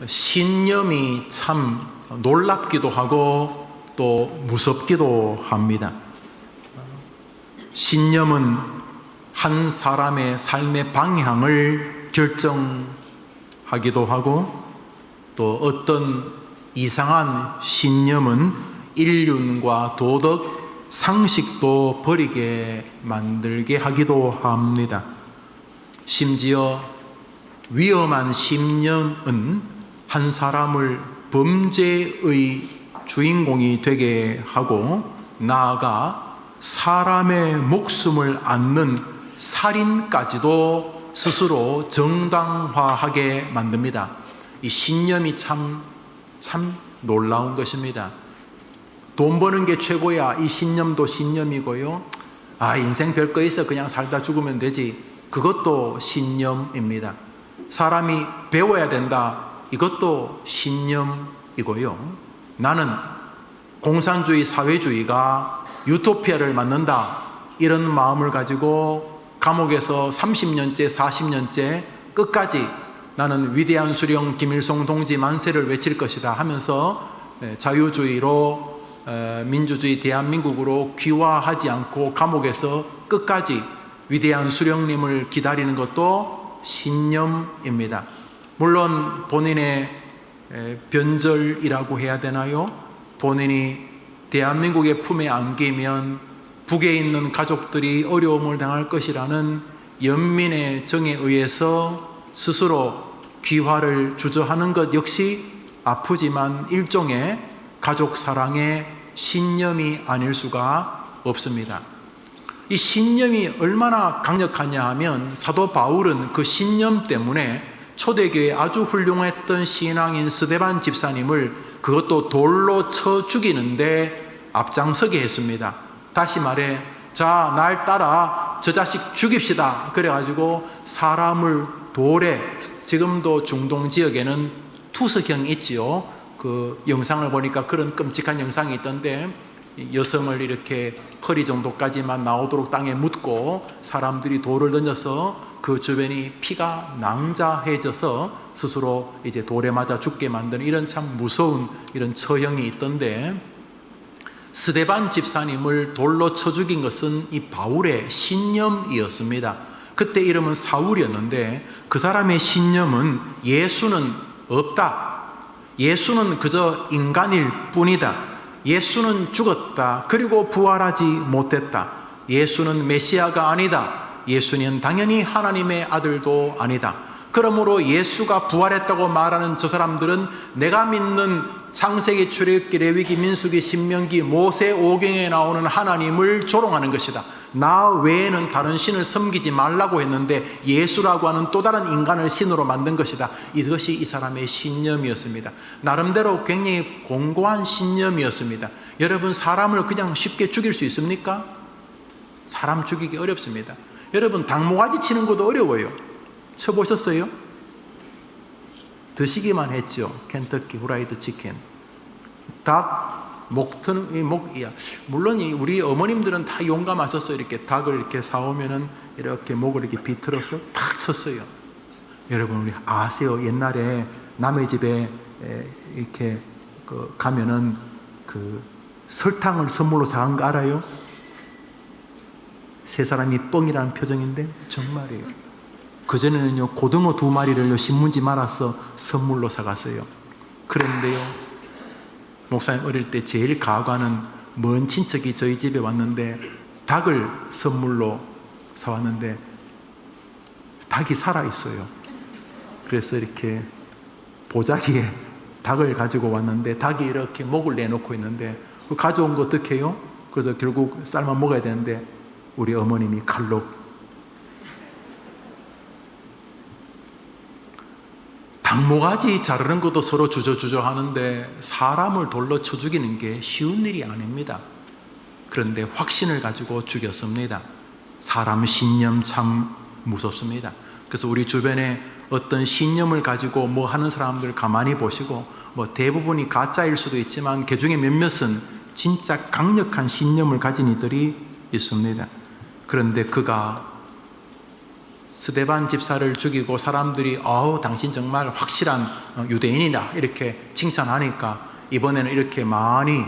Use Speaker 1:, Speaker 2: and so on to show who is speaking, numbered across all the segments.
Speaker 1: 신념이 참 놀랍기도 하고 또 무섭기도 합니다. 신념은 한 사람의 삶의 방향을 결정하기도 하고, 또 어떤 이상한 신념은 인륜과 도덕, 상식도 버리게 만들게 하기도 합니다. 심지어 위험한 신념은 한 사람을 범죄의 주인공이 되게 하고, 나아가 사람의 목숨을 앗는 살인까지도 스스로 정당화하게 만듭니다. 이 신념이 참 놀라운 것입니다. 돈 버는 게 최고야, 이 신념도 신념이고요. 인생 별거 있어, 그냥 살다 죽으면 되지, 그것도 신념입니다. 사람이 배워야 된다, 이것도 신념이고요. 나는 공산주의 사회주의가 유토피아를 만든다, 이런 마음을 가지고 감옥에서 30년째 40년째 끝까지 나는 위대한 수령 김일성 동지 만세를 외칠 것이다 하면서 자유주의로 민주주의 대한민국으로 귀화하지 않고 감옥에서 끝까지 위대한 수령님을 기다리는 것도 신념입니다. 물론 본인의 변절이라고 해야 되나요? 본인이 대한민국의 품에 안기면 북에 있는 가족들이 어려움을 당할 것이라는 연민의 정에 의해서 스스로 귀화를 주저하는 것 역시 아프지만 일종의 가족 사랑의 신념이 아닐 수가 없습니다. 이 신념이 얼마나 강력하냐 하면, 사도 바울은 그 신념 때문에 초대교회 아주 훌륭했던 신앙인 스데반 집사님을 그것도 돌로 쳐 죽이는데 앞장서게 했습니다. 다시 말해, 자, 날 따라 저 자식 죽입시다. 그래가지고 사람을 돌에, 지금도 중동 지역에는 투석형 있지요. 그 영상을 보니까 그런 끔찍한 영상이 있던데, 여성을 이렇게 허리 정도까지만 나오도록 땅에 묻고 사람들이 돌을 던져서 그 주변이 피가 낭자해져서 스스로 이제 돌에 맞아 죽게 만드는 이런 참 무서운 이런 처형이 있던데, 스데반 집사님을 돌로 쳐 죽인 것은 이 바울의 신념이었습니다. 그때 이름은 사울이었는데, 그 사람의 신념은 예수는 없다, 예수는 그저 인간일 뿐이다, 예수는 죽었다, 그리고 부활하지 못했다, 예수는 메시아가 아니다, 예수는 당연히 하나님의 아들도 아니다. 그러므로 예수가 부활했다고 말하는 저 사람들은 내가 믿는 창세기, 출애굽기, 레위기, 민수기, 신명기, 모세 오경에 나오는 하나님을 조롱하는 것이다. 나 외에는 다른 신을 섬기지 말라고 했는데 예수라고 하는 또 다른 인간을 신으로 만든 것이다. 이것이 이 사람의 신념이었습니다. 나름대로 굉장히 공고한 신념이었습니다. 여러분, 사람을 그냥 쉽게 죽일 수 있습니까? 사람 죽이기 어렵습니다. 여러분, 닭모가지 치는 것도 어려워요. 쳐보셨어요? 드시기만 했죠. 켄터키 후라이드 치킨. 닭, 물론 우리 어머님들은 다 용감하셨어요. 이렇게 닭을 이렇게 사오면은 이렇게 목을 이렇게 비틀어서 탁 쳤어요. 여러분, 우리 아세요? 옛날에 남의 집에 이렇게 가면은 그 설탕을 선물로 사간 거 알아요? 세 사람이 뻥이라는 표정인데 정말이에요. 그전에는요, 고등어 2마리를 신문지 말아서 선물로 사갔어요. 그런데요, 목사님 어릴 때 제일 가관은 먼 친척이 저희 집에 왔는데 닭을 선물로 사왔는데 닭이 살아있어요. 그래서 이렇게 보자기에 닭을 가지고 왔는데 닭이 이렇게 목을 내놓고 있는데 가져온 거 어떻게 해요? 그래서 결국 삶아 먹어야 되는데 우리 어머님이 칼로 닭모가지 자르는 것도 서로 주저주저 하는데 사람을 돌로 쳐 죽이는 게 쉬운 일이 아닙니다. 그런데 확신을 가지고 죽였습니다. 사람 신념 참 무섭습니다. 그래서 우리 주변에 어떤 신념을 가지고 뭐 하는 사람들 가만히 보시고, 뭐 대부분이 가짜일 수도 있지만 그 중에 몇몇은 진짜 강력한 신념을 가진 이들이 있습니다. 그런데 그가 스데반 집사를 죽이고 사람들이 당신 정말 확실한 유대인이다 이렇게 칭찬하니까 이번에는 이렇게 많이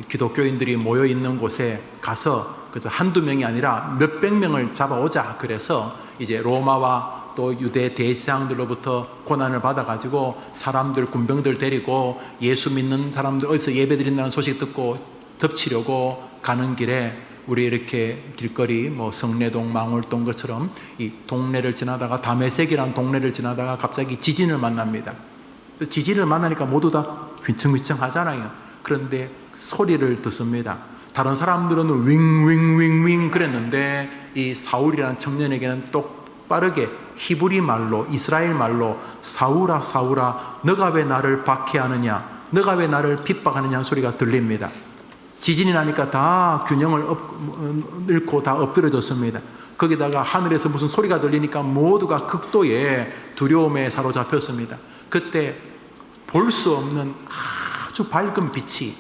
Speaker 1: 기독교인들이 모여 있는 곳에 가서 그래서 한두 명이 아니라 몇백 명을 잡아오자. 그래서 이제 로마와 또 유대 대제사장들로부터 고난을 받아가지고 사람들 군병들 데리고 예수 믿는 사람들 어디서 예배드린다는 소식 듣고 덮치려고 가는 길에 우리 이렇게 길거리 성내동 망월동 것처럼 이 동네를 지나다가 다메섹이라는 동네를 지나다가 갑자기 지진을 만납니다. 지진을 만나니까 모두 다 휘청휘청 하잖아요. 그런데 소리를 듣습니다. 다른 사람들은 윙윙윙윙 그랬는데 이 사울이라는 청년에게는 똑바르게 히브리 말로 이스라엘 말로 사울아 사울아 너가 왜 나를 박해하느냐 너가 왜 나를 핍박하느냐 소리가 들립니다. 지진이 나니까 다 균형을 잃고 다 엎드려졌습니다. 거기다가 하늘에서 무슨 소리가 들리니까 모두가 극도의 두려움에 사로잡혔습니다. 그때 볼 수 없는 아주 밝은 빛이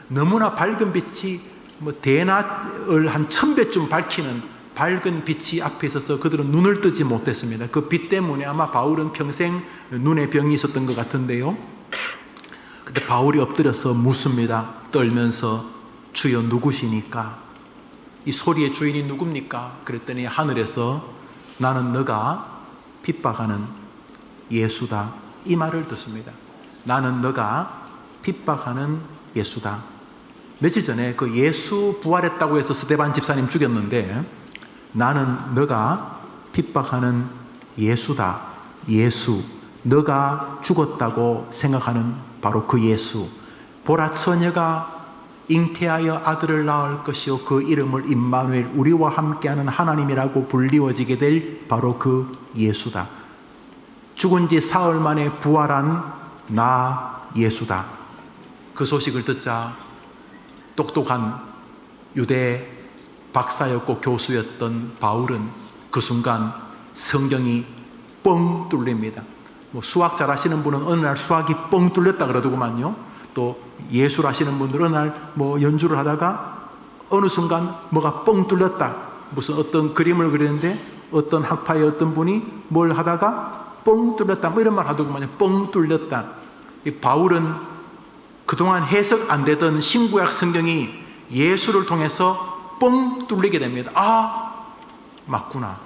Speaker 1: 너무나 밝은 빛이 대낮을 한 1000배쯤 밝히는 밝은 빛이 앞에 있어서 그들은 눈을 뜨지 못했습니다. 그 빛 때문에 아마 바울은 평생 눈에 병이 있었던 것 같은데요. 근데 바울이 엎드려서 묻습니다. 떨면서 주여 누구시니까? 이 소리의 주인이 누굽니까? 그랬더니 하늘에서 나는 너가 핍박하는 예수다. 이 말을 듣습니다. 나는 너가 핍박하는 예수다. 며칠 전에 그 예수 부활했다고 해서 스데반 집사님 죽였는데 나는 너가 핍박하는 예수다. 예수. 너가 죽었다고 생각하는 바로 그 예수. 보라 처녀가 잉태하여 아들을 낳을 것이요 그 이름을 임마누엘 우리와 함께하는 하나님이라고 불리워지게 될 바로 그 예수다. 죽은 지 사흘 만에 부활한 나 예수다. 그 소식을 듣자 똑똑한 유대 박사였고 교수였던 바울은 그 순간 성경이 뻥 뚫립니다. 수학 잘하시는 분은 어느 날 수학이 뻥 뚫렸다 그러더구만요. 또 예술 하시는 분들은 어느 날 연주를 하다가 어느 순간 뭐가 뻥 뚫렸다. 무슨 어떤 그림을 그리는데 어떤 학파의 어떤 분이 뭘 하다가 뻥 뚫렸다. 이런 말 하더구만요. 뻥 뚫렸다. 이 바울은 그동안 해석 안 되던 신구약 성경이 예수를 통해서 뻥 뚫리게 됩니다. 맞구나.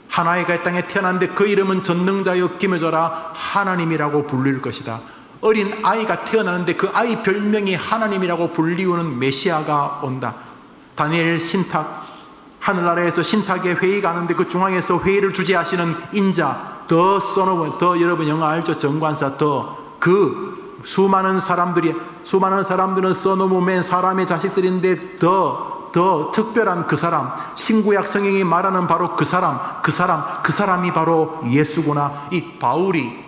Speaker 1: 한 아이가 이 땅에 태어났는데 그 이름은 전능자여 기묘자라 하나님이라고 불릴 것이다. 어린 아이가 태어나는데 그 아이 별명이 하나님이라고 불리우는 메시아가 온다. 다니엘 신탁, 하늘나라에서 신탁의 회의가 하는데 그 중앙에서 회의를 주재하시는 인자, 더 여러분 영어 알죠? 정관사 그 수많은 사람들은 써놓으면 사람의 자식들인데 더 특별한 그 사람, 신구약 성경이 말하는 바로 그 사람이 바로 예수구나. 이 바울이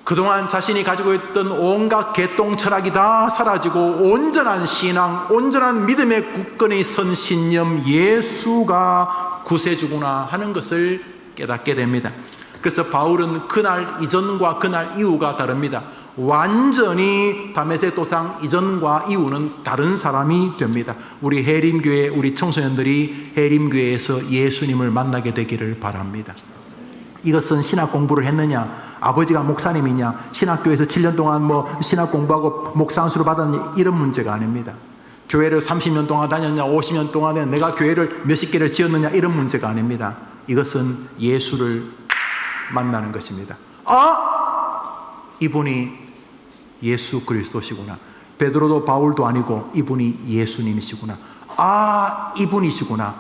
Speaker 1: 그동안 자신이 가지고 있던 온갖 개똥 철학이 다 사라지고 온전한 신앙, 온전한 믿음의 굳건히 선 신념 예수가 구세주구나 하는 것을 깨닫게 됩니다. 그래서 바울은 그날 이전과 그날 이후가 다릅니다. 완전히 다메섹 도상 이전과 이후는 다른 사람이 됩니다. 우리 해림교회 우리 청소년들이 해림교회에서 예수님을 만나게 되기를 바랍니다. 이것은 신학 공부를 했느냐, 아버지가 목사님이냐, 신학교에서 7년 동안 신학 공부하고 목사 안수를 받았느냐, 이런 문제가 아닙니다. 교회를 30년 동안 다녔냐, 50년 동안에 내가 교회를 몇십 개를 지었느냐, 이런 문제가 아닙니다. 이것은 예수를 만나는 것입니다. 이분이 예수 그리스도시구나. 베드로도 바울도 아니고 이분이 예수님이시구나. 이분이시구나.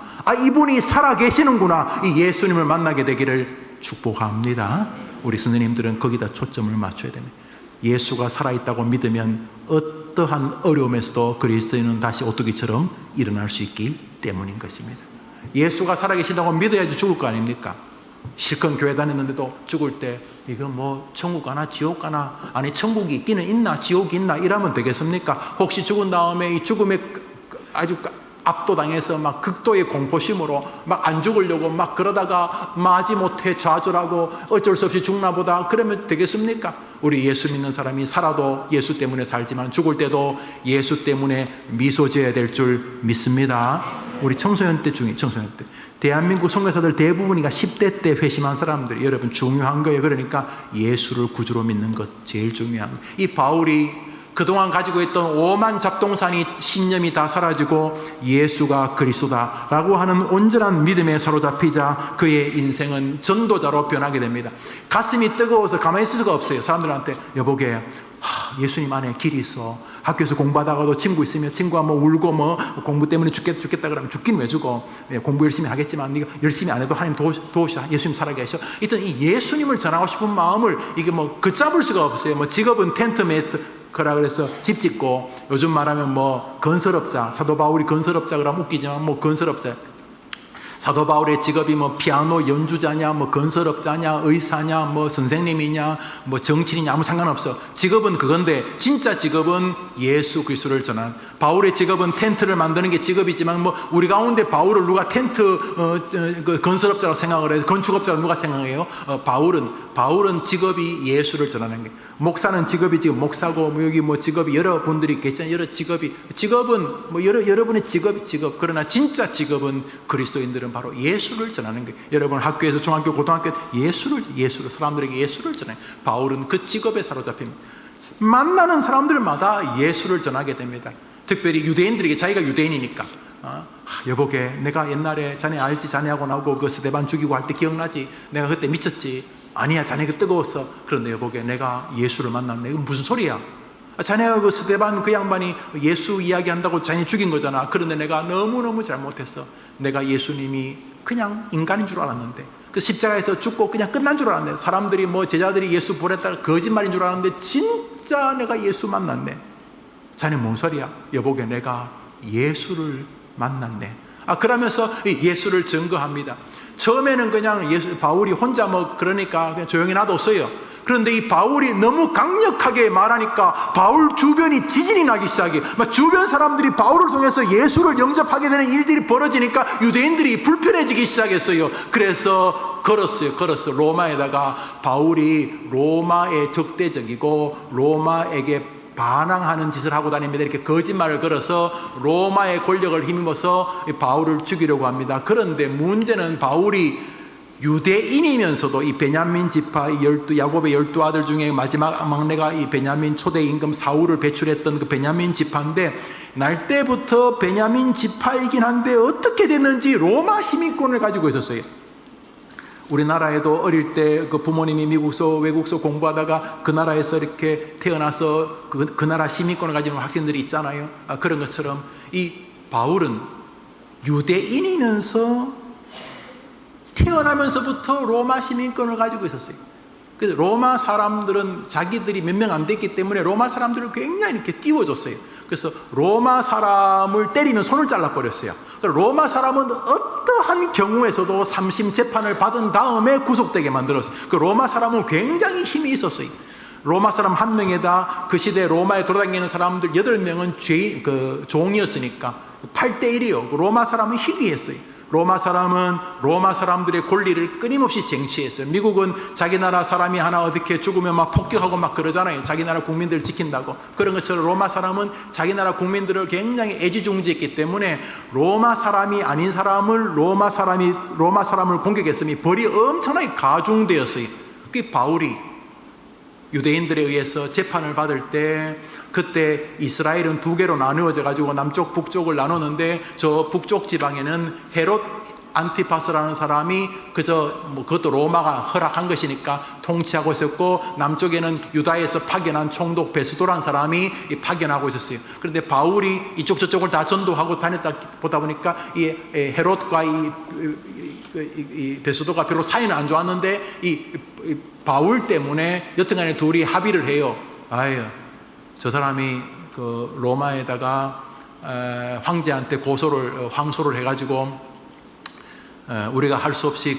Speaker 1: 이분이 살아계시는구나. 이 예수님을 만나게 되기를 축복합니다. 우리 선생님들은 거기다 초점을 맞춰야 됩니다. 예수가 살아있다고 믿으면 어떠한 어려움에서도 그리스도인은 다시 오뚜기처럼 일어날 수 있기 때문인 것입니다. 예수가 살아계신다고 믿어야지 죽을 거 아닙니까? 실컷 교회 다녔는데도 죽을 때 이거 천국 가나 지옥 가나, 아니 천국이 있기는 있나 지옥이 있나 이러면 되겠습니까? 혹시 죽은 다음에 이 죽음에 아주 압도당해서 막 극도의 공포심으로 막 안 죽으려고 막 그러다가 마지못해 좌절하고 어쩔 수 없이 죽나 보다 그러면 되겠습니까? 우리 예수 믿는 사람이 살아도 예수 때문에 살지만 죽을 때도 예수 때문에 미소 지어야 될 줄 믿습니다. 우리 청소년 때 중에 청소년 때 대한민국 선교사들 대부분이 10대 때 회심한 사람들이 여러분 중요한 거예요. 그러니까 예수를 구주로 믿는 것 제일 중요한 거예요. 이 바울이 그동안 가지고 있던 오만 잡동사니 신념이 다 사라지고 예수가 그리스도다라고 하는 온전한 믿음에 사로잡히자 그의 인생은 전도자로 변하게 됩니다. 가슴이 뜨거워서 가만히 있을 수가 없어요. 사람들한테 여보게 예수님 안에 길이 있어. 학교에서 공부하다가도 친구 있으면 친구가 뭐 울고 뭐 공부 때문에 죽겠다 그러면 죽긴 왜 죽어. 공부 열심히 하겠지만 네가 열심히 안 해도 하나님 도우시다. 예수님 살아계셔. 일단 이 예수님을 전하고 싶은 마음을 이게 뭐 걷잡을 수가 없어요. 뭐 직업은 텐트메이트 그라 그래서 집 짓고 요즘 말하면 뭐 건설업자, 사도 바울이 건설업자 그러면 웃기지만 뭐 건설업자. 사도 바울의 직업이 뭐 피아노 연주자냐, 뭐 건설업자냐, 의사냐, 뭐 선생님이냐, 뭐 정치인이냐 아무 상관없어. 직업은 그건데 진짜 직업은 예수 그리스도를 전한. 바울의 직업은 텐트를 만드는 게 직업이지만 뭐 우리 가운데 바울을 누가 텐트 그 건설업자라고 생각을 해요? 건축업자라고 누가 생각해요? 바울은 직업이 예수를 전하는 게. 목사는 직업이 지금 목사고 뭐 여기 뭐 직업이 여러 분들이 계시잖아요. 여러 직업은 뭐 여러분의 직업. 그러나 진짜 직업은 그리스도인들은 바로 예수를 전하는 거예요. 여러분 학교에서 중학교, 고등학교 예수를 사람들에게 예수를 전해요. 바울은 그 직업에 사로잡힙니다. 만나는 사람들마다 예수를 전하게 됩니다. 특별히 유대인들에게 자기가 유대인이니까 여보게 내가 옛날에 자네 알지? 자네하고 나하고 그 스데반 죽이고 할 때 기억나지? 내가 그때 미쳤지? 아니야 자네 그 뜨거웠어. 그런데 여보게 내가 예수를 만났네. 이건 무슨 소리야? 자네가 그 스데반 그 양반이 예수 이야기한다고 자네 죽인 거잖아. 그런데 내가 너무너무 잘못했어. 내가 예수님이 그냥 인간인 줄 알았는데 그 십자가에서 죽고 그냥 끝난 줄 알았네. 사람들이 뭐 제자들이 예수 보냈다 거짓말인 줄 알았는데 진짜 내가 예수 만났네. 자네 뭔 소리야? 여보게 내가 예수를 만났네. 그러면서 예수를 증거합니다. 처음에는 그냥 바울이 혼자 뭐 그러니까 그냥 조용히 놔뒀어요. 그런데 이 바울이 너무 강력하게 말하니까 바울 주변이 지진이 나기 시작해. 막 주변 사람들이 바울을 통해서 예수를 영접하게 되는 일들이 벌어지니까 유대인들이 불편해지기 시작했어요. 그래서 걸었어요. 로마에다가 바울이 로마에 적대적이고 로마에게 반항하는 짓을 하고 다닙니다. 이렇게 거짓말을 걸어서 로마의 권력을 힘입어서 바울을 죽이려고 합니다. 그런데 문제는 바울이 유대인이면서도 이 베냐민 지파 야곱의 12아들 중에 마지막 막내가 이 베냐민 초대 임금 사울을 배출했던 그 베냐민 지파인데 날 때부터 베냐민 지파이긴 한데 어떻게 됐는지 로마 시민권을 가지고 있었어요. 우리나라에도 어릴 때 그 부모님이 미국서 외국서 공부하다가 그 나라에서 이렇게 태어나서 그 나라 시민권을 가지는 학생들이 있잖아요. 그런 것처럼 이 바울은 유대인이면서 태어나면서부터 로마 시민권을 가지고 있었어요. 그래서 로마 사람들은 자기들이 몇 명 안 됐기 때문에 로마 사람들을 굉장히 이렇게 띄워줬어요. 그래서 로마 사람을 때리면 손을 잘라버렸어요. 로마 사람은 어떠한 경우에서도 삼심 재판을 받은 다음에 구속되게 만들었어요. 그 로마 사람은 굉장히 힘이 있었어요. 로마 사람 한 명에다 그 시대 로마에 돌아다니는 사람들 8명은 종이었으니까 8대1이요. 로마 사람은 희귀했어요. 로마 사람들의 권리를 끊임없이 쟁취했어요. 미국은 자기 나라 사람이 하나 어떻게 죽으면 막 폭격하고 막 그러잖아요. 자기 나라 국민들을 지킨다고. 그런 것처럼 로마 사람은 자기 나라 국민들을 굉장히 애지중지했기 때문에 로마 사람이 아닌 사람을 로마 사람을 공격했으니 벌이 엄청나게 가중되었어요. 그 바울이 유대인들에 의해서 재판을 받을 때 그때 이스라엘은 두 개로 나누어져 가지고 남쪽 북쪽을 나누는데 저 북쪽 지방에는 헤롯 안티파스라는 사람이 그것도 로마가 허락한 것이니까 통치하고 있었고 남쪽에는 유다에서 파견한 총독 베스도라는 사람이 파견하고 있었어요. 그런데 바울이 이쪽 저쪽을 다 전도하고 다녔다 보다 보니까 이 헤롯과 이 베스도가 별로 사이는 안 좋았는데 이 바울 때문에 여튼간에 둘이 합의를 해요. 저 사람이 그 로마에다가 황제한테 항소를 해가지고 우리가 할 수 없이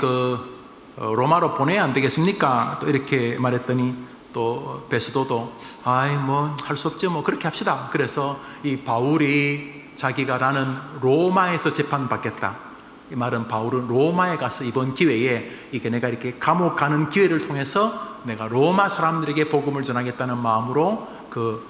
Speaker 1: 로마로 보내야 안 되겠습니까? 또 이렇게 말했더니 또 베스도도 뭐 할 수 없죠. 뭐 그렇게 합시다. 그래서 이 바울이 자기가 나는 로마에서 재판받겠다. 이 말은 바울은 로마에 가서 이번 기회에 이게 내가 이렇게 감옥 가는 기회를 통해서 내가 로마 사람들에게 복음을 전하겠다는 마음으로 그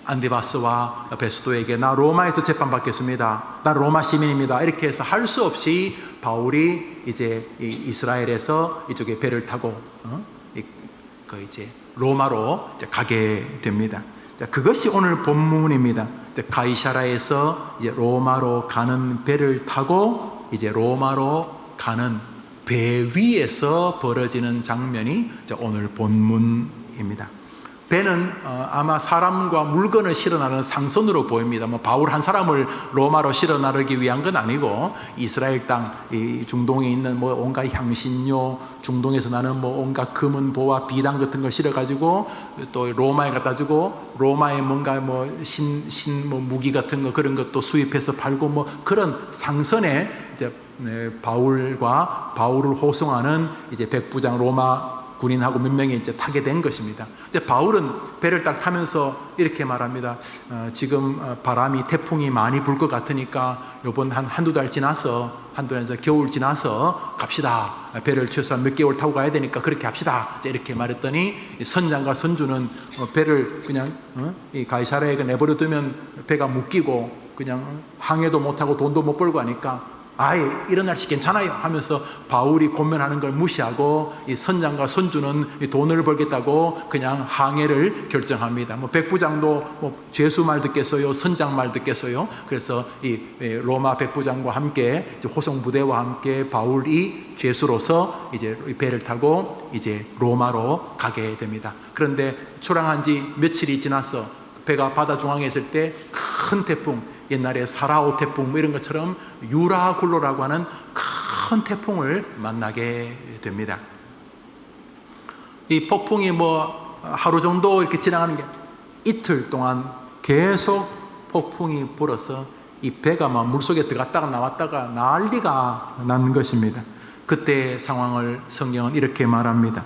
Speaker 1: 안디바스와 베스도에게 나 로마에서 재판받겠습니다. 나 로마 시민입니다. 이렇게 해서 할 수 없이 바울이 이제 이스라엘에서 이쪽에 배를 타고 이제 로마로 이제 가게 됩니다. 자, 그것이 오늘 본문입니다. 가이사라에서 이제 로마로 가는 배를 타고 이제 로마로 가는 배 위에서 벌어지는 장면이 오늘 본문입니다. 배는 아마 사람과 물건을 실어 나르는 상선으로 보입니다. 뭐 바울 한 사람을 로마로 실어 나르기 위한 건 아니고 이스라엘 땅, 이 중동에 있는 뭐 온갖 향신료, 중동에서 나는 뭐 온갖 금은 보와 비단 같은 걸 실어 가지고 또 로마에 갖다 주고 로마에 뭔가 뭐 뭐 무기 같은 거 그런 것도 수입해서 팔고 뭐 그런 상선에 이제 바울과 바울을 호송하는 이제 백부장 로마 군인하고 몇 명이 이제 타게 된 것입니다. 이제 바울은 배를 딱 타면서 이렇게 말합니다. 지금 바람이 태풍이 많이 불 것 같으니까 요번 한두 달 지나서 겨울 지나서 갑시다. 배를 최소한 몇 개월 타고 가야 되니까 그렇게 합시다. 이렇게 말했더니 선장과 선주는 배를 그냥 이 가이사라에 내버려 두면 배가 묶이고 그냥 항해도 못하고 돈도 못 벌고 하니까 아예 이런 날씨 괜찮아요 하면서 바울이 권면하는 걸 무시하고 이 선장과 선주는 돈을 벌겠다고 그냥 항해를 결정합니다. 뭐 백부장도 뭐 죄수 말 듣겠어요, 선장 말 듣겠어요. 그래서 이 로마 백부장과 함께 호송 부대와 함께 바울이 죄수로서 이제 배를 타고 이제 로마로 가게 됩니다. 그런데 출항한 지 며칠이 지나서 배가 바다 중앙에 있을 때 큰 태풍, 옛날에 사라오 태풍 뭐 이런 것처럼 유라굴로라고 하는 큰 태풍을 만나게 됩니다. 이 폭풍이 뭐 하루 정도 이렇게 지나가는 게 이틀 동안 계속 폭풍이 불어서 이 배가 막 물속에 들어갔다가 나왔다가 난리가 난 것입니다. 그때의 상황을 성경은 이렇게 말합니다.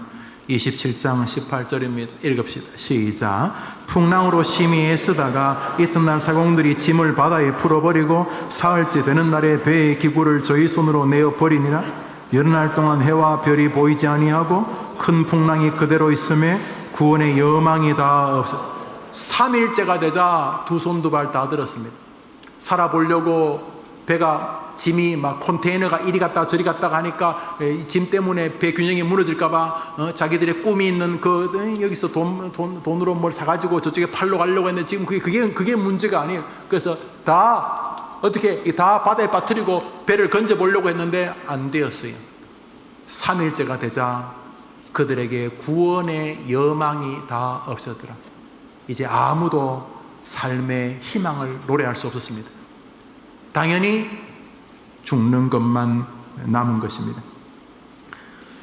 Speaker 1: 27장 18절입니다. 읽읍시다. 시작. 풍랑으로 심히 애쓰다가 이튿날 사공들이 짐을 바다에 풀어버리고 사흘째 되는 날에 배의 기구를 저희 손으로 내어버리니라. 여러 날 동안 해와 별이 보이지 아니하고 큰 풍랑이 그대로 있음에 구원의 여망이 다 없었다. 3일째가 되자 두 손 두 발 다 들었습니다. 살아보려고 배가 짐이 막 컨테이너가 이리 갔다가 저리 갔다가 하니까 짐 때문에 배 균형이 무너질까봐 자기들의 꿈이 있는 여기서 돈으로 뭘 사가지고 저쪽에 팔러 가려고 했는데 지금 그게 문제가 아니에요. 그래서 어떻게 다 바다에 빠뜨리고 배를 건져보려고 했는데 안 되었어요. 3일째가 되자 그들에게 구원의 여망이 다 없었더라. 이제 아무도 삶의 희망을 노래할 수 없었습니다. 당연히 죽는 것만 남은 것입니다.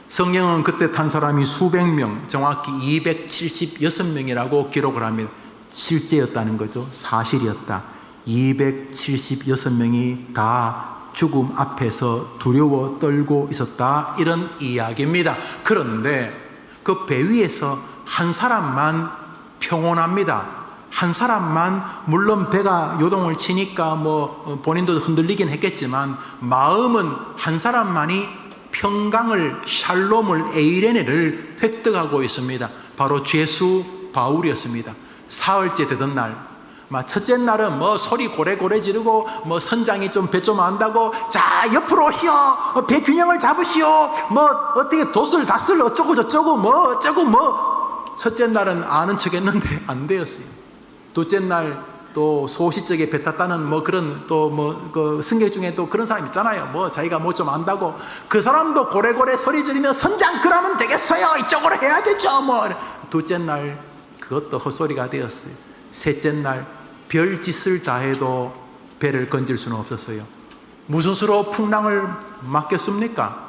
Speaker 1: 성경은 그때 탄 사람이 수백 명, 정확히 276명이라고 기록을 합니다. 실제였다는 거죠. 사실이었다. 276명이 다 죽음 앞에서 두려워 떨고 있었다. 이런 이야기입니다. 그런데 그 배 위에서 한 사람만 평온합니다. 한 사람만, 물론 배가 요동을 치니까 뭐 본인도 흔들리긴 했겠지만 마음은 한 사람만이 평강을, 샬롬을, 에이레네를 획득하고 있습니다. 바로 죄수 바울이었습니다. 사흘째 되던 날, 첫째 날은 뭐 소리 고래고래 지르고 뭐 선장이 좀 배 좀 안다고 자 옆으로 오시오, 배 균형을 잡으시오, 뭐 어떻게 돛을 다쓸 어쩌고 저쩌고 뭐 어쩌고 뭐. 첫째 날은 아는 척 했는데 안 되었어요. 둘째 날 또 소시적에 배 탔다는 뭐 그런 또 뭐 그 승객 중에 또 그런 사람 있잖아요. 뭐 자기가 뭐 좀 안다고 그 사람도 고래고래 소리 지르며 선장 그러면 되겠어요, 이쪽으로 해야 되죠 뭐. 둘째 날 그것도 헛소리가 되었어요. 셋째 날 별짓을 다 해도 배를 건질 수는 없었어요. 무슨 수로 풍랑을 막겠습니까?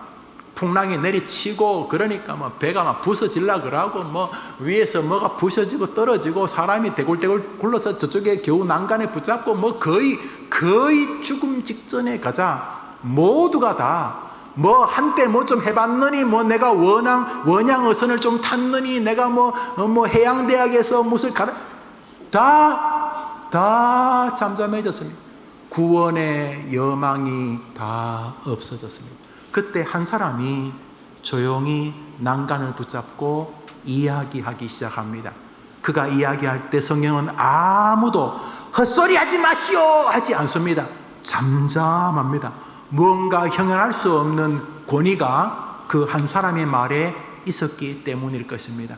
Speaker 1: 풍랑이 내리치고 그러니까 뭐 배가 막 부서질라 그러고 뭐 위에서 뭐가 부서지고 떨어지고 사람이 대굴대굴 굴러서 저쪽에 겨우 난간에 붙잡고 뭐 거의 죽음 직전에 가자 모두가 다 뭐 한때 뭐 좀 해봤느니 뭐 내가 원양 어선을 좀 탔느니 내가 뭐 해양대학에서 무슨 다 잠잠해졌습니다. 구원의 여망이 다 없어졌습니다. 그때 한 사람이 조용히 난간을 붙잡고 이야기하기 시작합니다. 그가 이야기할 때 성경은 아무도 헛소리 하지 마시오 하지 않습니다. 잠잠합니다. 무언가 형언할 수 없는 권위가 그 한 사람의 말에 있었기 때문일 것입니다.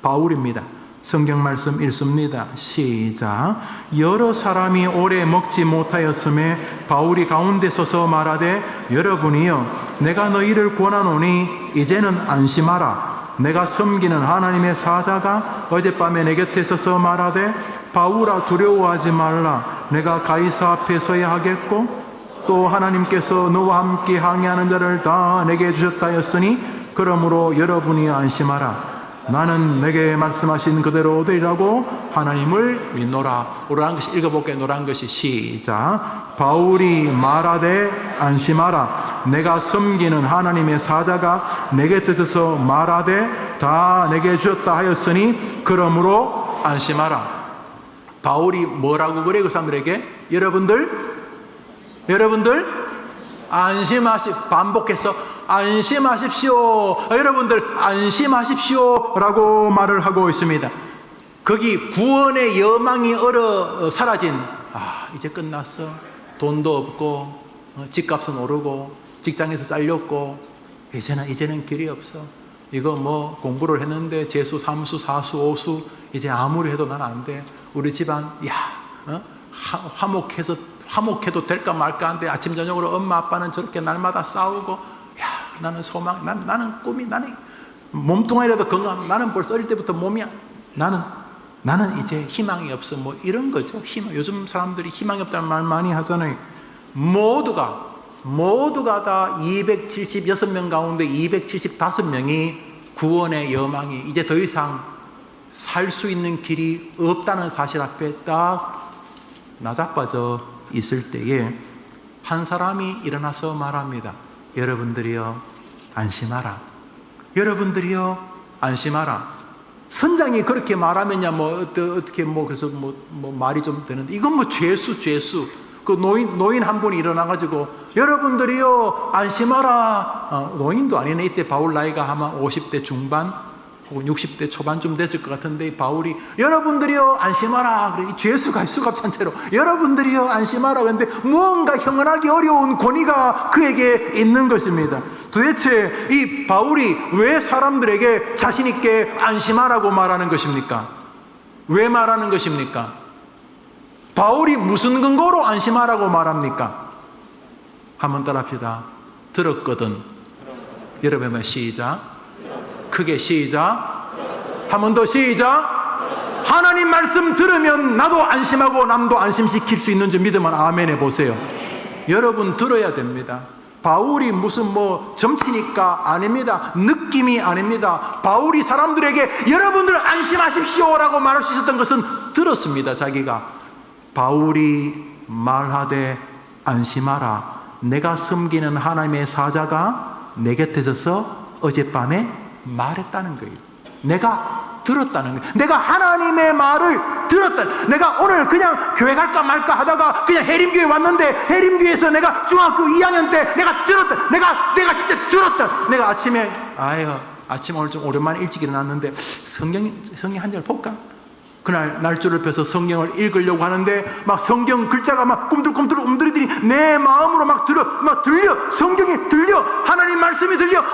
Speaker 1: 바울입니다. 성경 말씀 읽습니다. 시작. 여러 사람이 오래 먹지 못하였음에 바울이 가운데 서서 말하되 여러분이여 내가 너희를 권하노니 이제는 안심하라. 내가 섬기는 하나님의 사자가 어젯밤에 내 곁에 서서 말하되 바울아 두려워하지 말라. 내가 가이사 앞에 서야 하겠고 또 하나님께서 너와 함께 항해하는 자를 다 내게 주셨다 했으니 그러므로 여러분이 안심하라. 나는 내게 말씀하신 그대로 되리라고 하나님을 믿노라. 노란 것이 읽어볼게요. 노란 것이 시작. 바울이 말하되 안심하라. 내가 섬기는 하나님의 사자가 내게 뜻에서 말하되 다 내게 주셨다 하였으니 그러므로 안심하라. 바울이 뭐라고 그래 그 사람들에게? 여러분들 반복해서 안심하십시오. 여러분들 안심하십시오 라고 말을 하고 있습니다. 거기 구원의 여망이 사라진 이제 끝났어. 돈도 없고 집값은 오르고 직장에서 잘렸고 이제는 길이 없어. 이거 뭐 공부를 했는데 재수, 삼수, 사수, 오수 이제 아무리 해도 난 안 돼. 우리 집안 화목해도 될까 말까 한데 아침 저녁으로 엄마 아빠는 저렇게 날마다 싸우고 나는 소망, 나는 꿈이, 나는 몸뚱아리라도 건강, 나는 벌써 어릴 때부터 몸이 나는 이제 희망이 없어. 뭐 이런 거죠. 요즘 사람들이 희망이 없다는 말 많이 하잖아요. 모두가 다 276명 가운데 275명이 구원의 여망이 이제 더 이상 살 수 있는 길이 없다는 사실 앞에 딱 나자빠져 있을 때에 한 사람이 일어나서 말합니다. 여러분들이여 안심하라. 여러분들이여 안심하라. 선장이 그렇게 말하면야 그래서 말이 좀 되는데 이건 뭐 죄수. 그 노인 한 분이 일어나가지고 여러분들이여 안심하라. 노인도 아니네. 이때 바울 나이가 아마 50대 중반 혹은 60대 초반쯤 됐을 것 같은데 바울이 여러분들이여 안심하라. 그래. 이 죄수가 수갑찬 채로 여러분들이여 안심하라. 그런데 무언가 형언하기 어려운 권위가 그에게 있는 것입니다. 도대체 이 바울이 왜 사람들에게 자신 있게 안심하라고 말하는 것입니까? 왜 말하는 것입니까? 바울이 무슨 근거로 안심하라고 말합니까? 한번 따라합시다. 들었거든. 여러분 시작. 크게 시작. 한 번 더 시작. 하나님 말씀 들으면 나도 안심하고 남도 안심시킬 수 있는 줄 믿으면 아멘 해보세요. 여러분 들어야 됩니다. 바울이 무슨 점치니까 아닙니다. 느낌이 아닙니다. 바울이 사람들에게 여러분들 안심하십시오 라고 말할 수 있었던 것은 들었습니다. 자기가 바울이 말하되 안심하라. 내가 섬기는 하나님의 사자가 내 곁에 서서 어젯밤에 말했다는 거예요. 내가 들었다는 거예요. 내가 하나님의 말을 들었다. 내가 오늘 그냥 교회 갈까 말까 하다가 그냥 해림교회 왔는데 해림교회에서 내가 중학교 2학년 때 내가 들었다. 내가 진짜 들었다. 내가 아침에 오늘 좀 오랜만에 일찍 일어났는데 성경 한 절 볼까? 그날 날조를 펴서 성경을 읽으려고 하는데 막 성경 글자가 막 꿈틀꿈틀 움들이더니 내 마음으로 막 들려. 성경이 들려. 하나님 말씀이 들려.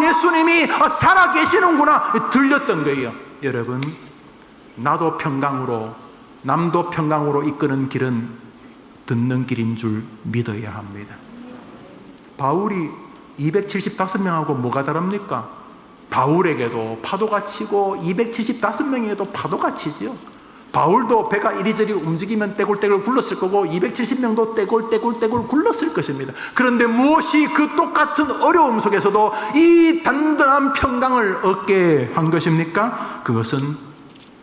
Speaker 1: 예수님이 살아 계시는구나. 들렸던 거예요. 여러분, 나도 평강으로 남도 평강으로 이끄는 길은 듣는 길인 줄 믿어야 합니다. 바울이 275명하고 뭐가 다릅니까? 바울에게도 파도가 치고 275명에게도 파도가 치지요. 바울도 배가 이리저리 움직이면 떼굴떼굴 굴렀을 거고 270명도 떼굴떼굴 굴렀을 것입니다. 그런데 무엇이 그 똑같은 어려움 속에서도 이 단단한 평강을 얻게 한 것입니까? 그것은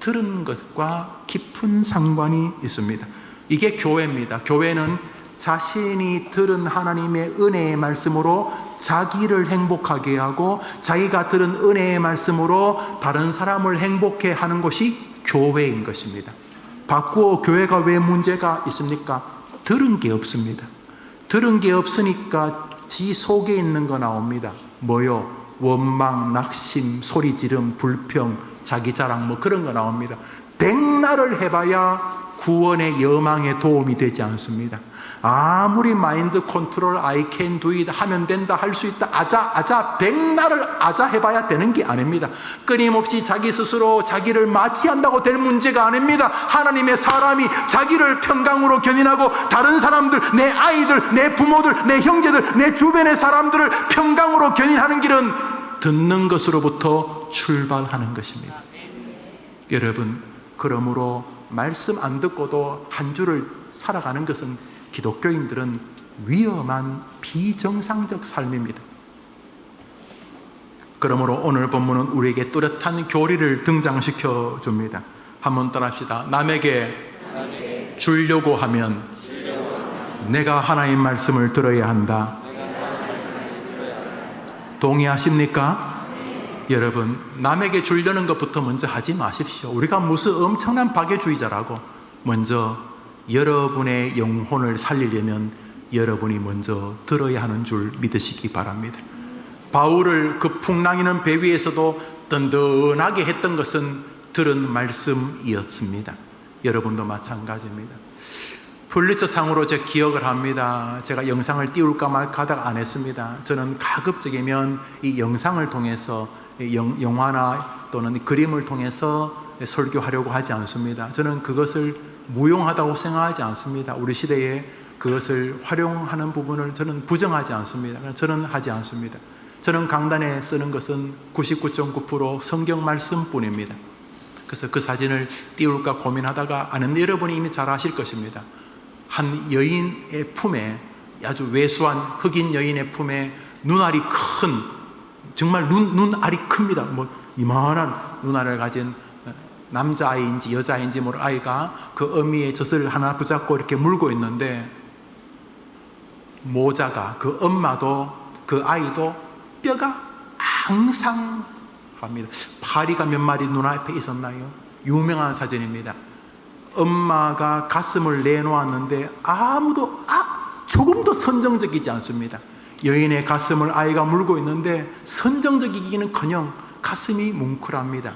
Speaker 1: 들은 것과 깊은 상관이 있습니다. 이게 교회입니다. 교회는 자신이 들은 하나님의 은혜의 말씀으로 자기를 행복하게 하고 자기가 들은 은혜의 말씀으로 다른 사람을 행복해 하는 것이 교회인 것입니다. 바꾸어 교회가 왜 문제가 있습니까? 들은 게 없습니다. 들은 게 없으니까 지 속에 있는 거 나옵니다. 뭐요? 원망, 낙심, 소리지름, 불평, 자기 자랑 뭐 그런 거 나옵니다. 백날을 해봐야 구원의 여망에 도움이 되지 않습니다. 아무리 마인드 컨트롤, I can do it, 하면 된다, 할 수 있다, 아자, 백날을 아자 해봐야 되는 게 아닙니다. 끊임없이 자기 스스로 자기를 마취한다고 될 문제가 아닙니다. 하나님의 사람이 자기를 평강으로 견인하고 다른 사람들, 내 아이들, 내 부모들, 내 형제들, 내 주변의 사람들을 평강으로 견인하는 길은 듣는 것으로부터 출발하는 것입니다. 여러분, 그러므로 말씀 안 듣고도 한 주를 살아가는 것은 기독교인들은 위험한 비정상적 삶입니다. 그러므로 오늘 본문은 우리에게 뚜렷한 교리를 등장시켜 줍니다. 한번 따라합시다. 남에게 주려고 하면 내가 하나님 말씀을 들어야 한다. 동의하십니까? 여러분, 남에게 주려는 것부터 먼저 하지 마십시오. 우리가 무슨 엄청난 박애주의자라고. 먼저 여러분의 영혼을 살리려면 여러분이 먼저 들어야 하는 줄 믿으시기 바랍니다. 바울을 그 풍랑이는 배 위에서도 든든하게 했던 것은 들은 말씀이었습니다. 여러분도 마찬가지입니다. 퓰리처 상으로 제 기억을 합니다. 제가 영상을 띄울까 말까 하다가 안 했습니다. 저는 가급적이면 이 영상을 통해서 영화나 또는 그림을 통해서 설교하려고 하지 않습니다. 저는 그것을 무용하다고 생각하지 않습니다. 우리 시대에 그것을 활용하는 부분을 저는 부정하지 않습니다. 저는 하지 않습니다. 저는 강단에 쓰는 것은 99.9% 성경 말씀뿐입니다. 그래서 그 사진을 띄울까 고민하다가 안 했는데 여러분이 이미 잘 아실 것입니다. 한 여인의 품에, 아주 왜소한 흑인 여인의 품에 눈알이 큰, 정말 눈알이 큽니다. 뭐 이만한 눈알을 가진 남자아이인지 여자아이인지 모를 아이가 그 어미의 젖을 하나 붙잡고 이렇게 물고 있는데, 모자가, 그 엄마도 그 아이도 뼈가 앙상합니다. 파리가 몇 마리 눈앞에 있었나요? 유명한 사진입니다. 엄마가 가슴을 내놓았는데 아무도 조금도 선정적이지 않습니다. 여인의 가슴을 아이가 물고 있는데 선정적이기는커녕 가슴이 뭉클합니다.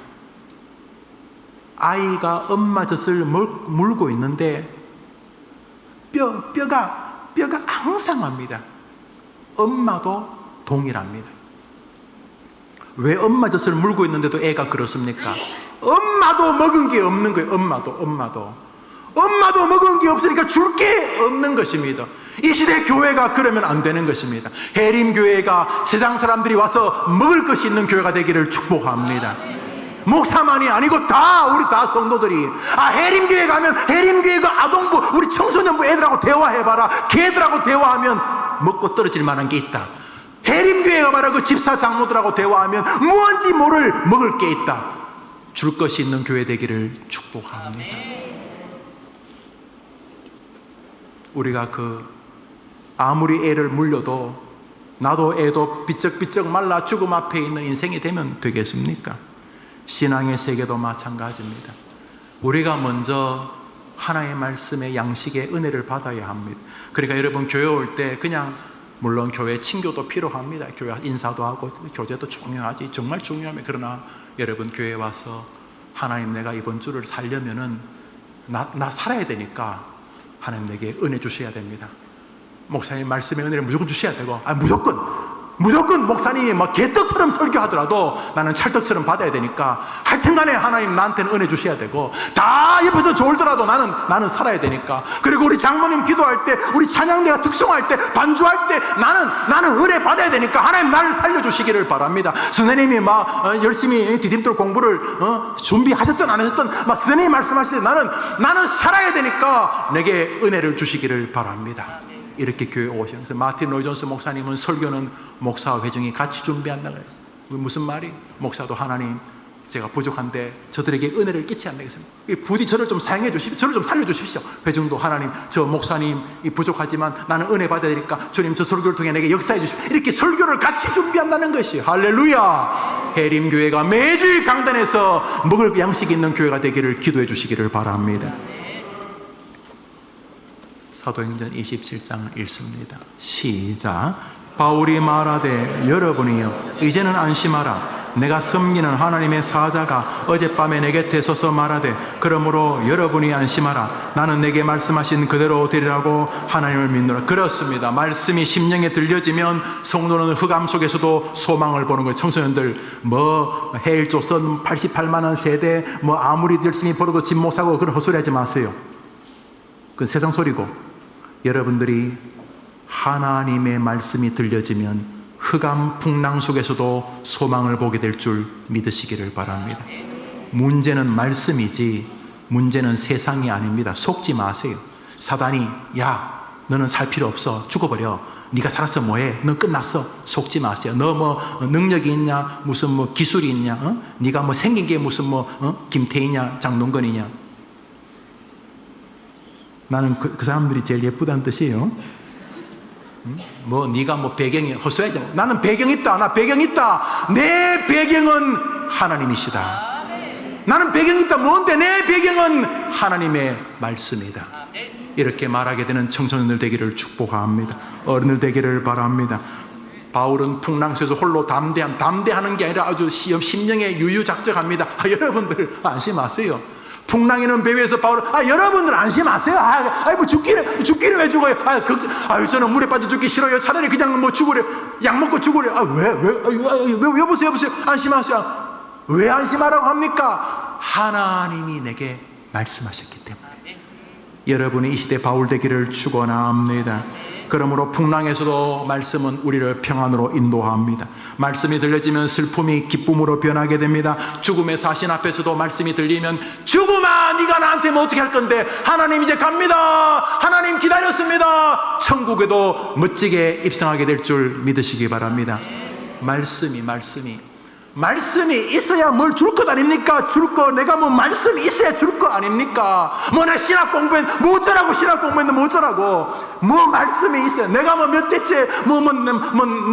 Speaker 1: 아이가 엄마 젖을 물고 있는데 뼈가 앙상합니다. 엄마도 동일합니다. 왜 엄마 젖을 물고 있는데도 애가 그렇습니까? 엄마도 먹은 게 없는 거예요. 엄마도 먹은 게 없으니까 줄 게 없는 것입니다. 이 시대 교회가 그러면 안 되는 것입니다. 해림교회가 세상 사람들이 와서 먹을 것이 있는 교회가 되기를 축복합니다. 목사만이 아니고 우리 다 성도들이, 해림교회 가면 해림교회 그 아동부, 우리 청소년부 애들하고 대화해봐라. 걔들하고 대화하면 먹고 떨어질 만한 게 있다. 해림교회가 바로 그 집사 장로들하고 대화하면 무언지 모를 먹을 게 있다. 줄 것이 있는 교회 되기를 축복합니다. 우리가 아무리 애를 물려도 나도 애도 비쩍비쩍 말라 죽음 앞에 있는 인생이 되면 되겠습니까? 신앙의 세계도 마찬가지입니다. 우리가 먼저 하나님의 말씀의 양식의 은혜를 받아야 합니다. 그러니까 여러분, 교회 올 때 그냥, 물론 교회 친교도 필요합니다. 교회 인사도 하고 교제도 중요하지, 정말 중요합니다. 그러나 여러분, 교회 와서 하나님, 내가 이번 주를 살려면은 나 살아야 되니까 하나님 내게 은혜 주셔야 됩니다. 목사님 말씀의 은혜를 무조건 주셔야 되고, 무조건 목사님이 막 개떡처럼 설교하더라도 나는 찰떡처럼 받아야 되니까 하여튼간에 하나님 나한테는 은혜 주셔야 되고, 다 옆에서 졸더라도 나는 살아야 되니까, 그리고 우리 장모님 기도할 때, 우리 찬양대가 특송할 때, 반주할 때 나는 은혜 받아야 되니까 하나님 나를 살려주시기를 바랍니다. 선생님이 막 열심히 디딤돌 공부를 준비하셨든 안 하셨든 막 선생님이 말씀하실 때 나는 살아야 되니까 내게 은혜를 주시기를 바랍니다. 이렇게 교회 오셔서, 마틴 로이 존스 목사님은 설교는 목사와 회중이 같이 준비한다고 했어요. 무슨 말이? 목사도 하나님, 제가 부족한데 저들에게 은혜를 끼치지 않겠습니다. 부디 저를 좀 사용해 주십시오. 저를 좀 살려 주십시오. 회중도 하나님, 저 목사님 부족하지만 나는 은혜 받아야 되니까 주님 저 설교를 통해 내게 역사해 주십시오. 이렇게 설교를 같이 준비한다는 것이, 할렐루야! 해림교회가 매주일 강단에서 먹을 양식이 있는 교회가 되기를 기도해 주시기를 바랍니다. 사도행전 27장을 읽습니다. 시작. 바울이 말하되 여러분이여 이제는 안심하라. 내가 섬기는 하나님의 사자가 어젯밤에 내 곁에 서서 말하되 그러므로 여러분이 안심하라. 나는 내게 말씀하신 그대로 되리라고 하나님을 믿노라. 그렇습니다. 말씀이 심령에 들려지면 성도는 흑암 속에서도 소망을 보는 거예요. 청소년들 해일조선 88만원 세대 아무리 열심히 벌어도 집 못 사고 그런 헛소리 하지 마세요. 그건 세상 소리고, 여러분들이 하나님의 말씀이 들려지면 흑암 풍랑 속에서도 소망을 보게 될 줄 믿으시기를 바랍니다. 문제는 말씀이지 문제는 세상이 아닙니다. 속지 마세요. 사단이 야 너는 살 필요 없어, 죽어버려, 네가 살아서 뭐해, 너 끝났어. 속지 마세요. 너 능력이 있냐, 무슨 기술이 있냐, 네가 생긴 게 무슨 김태희냐 장동건이냐. 나는 그 사람들이 제일 예쁘다는 뜻이에요. 네가 배경이 헛소리하지. 나는 배경 있다. 나 배경 있다. 내 배경은 하나님이시다. 나는 배경 있다. 뭔데? 내 배경은 하나님의 말씀이다. 이렇게 말하게 되는 청소년들 되기를 축복합니다. 어른들 되기를 바랍니다. 바울은 풍랑 속에서 홀로 담대하는 게 아니라 아주 심령에 유유작적합니다. 여러분들 안심하세요. 풍랑이는 배 위에서 바울은 여러분들 안심하세요. 죽기를 왜 죽어요? 저는 물에 빠져 죽기 싫어요. 차라리 그냥 죽으래. 약 먹고 죽으래. 여보세요. 안심하세요. 왜 안심하라고 합니까? 하나님이 내게 말씀하셨기 때문에. 여러분이 이 시대 바울 되기를 축원합니다. 그러므로 풍랑에서도 말씀은 우리를 평안으로 인도합니다. 말씀이 들려지면 슬픔이 기쁨으로 변하게 됩니다. 죽음의 사신 앞에서도 말씀이 들리면 죽음아 네가 나한테 어떻게 할 건데, 하나님 이제 갑니다. 하나님 기다렸습니다. 천국에도 멋지게 입성하게 될 줄 믿으시기 바랍니다. 말씀이 있어야 뭘 줄 것 아닙니까? 내가 말씀이 있어야 줄 거 아닙니까? 내 신학 공부했는데 어쩌라고, 신학 공부했는데 어쩌라고. 말씀이 있어야. 내가 몇 대째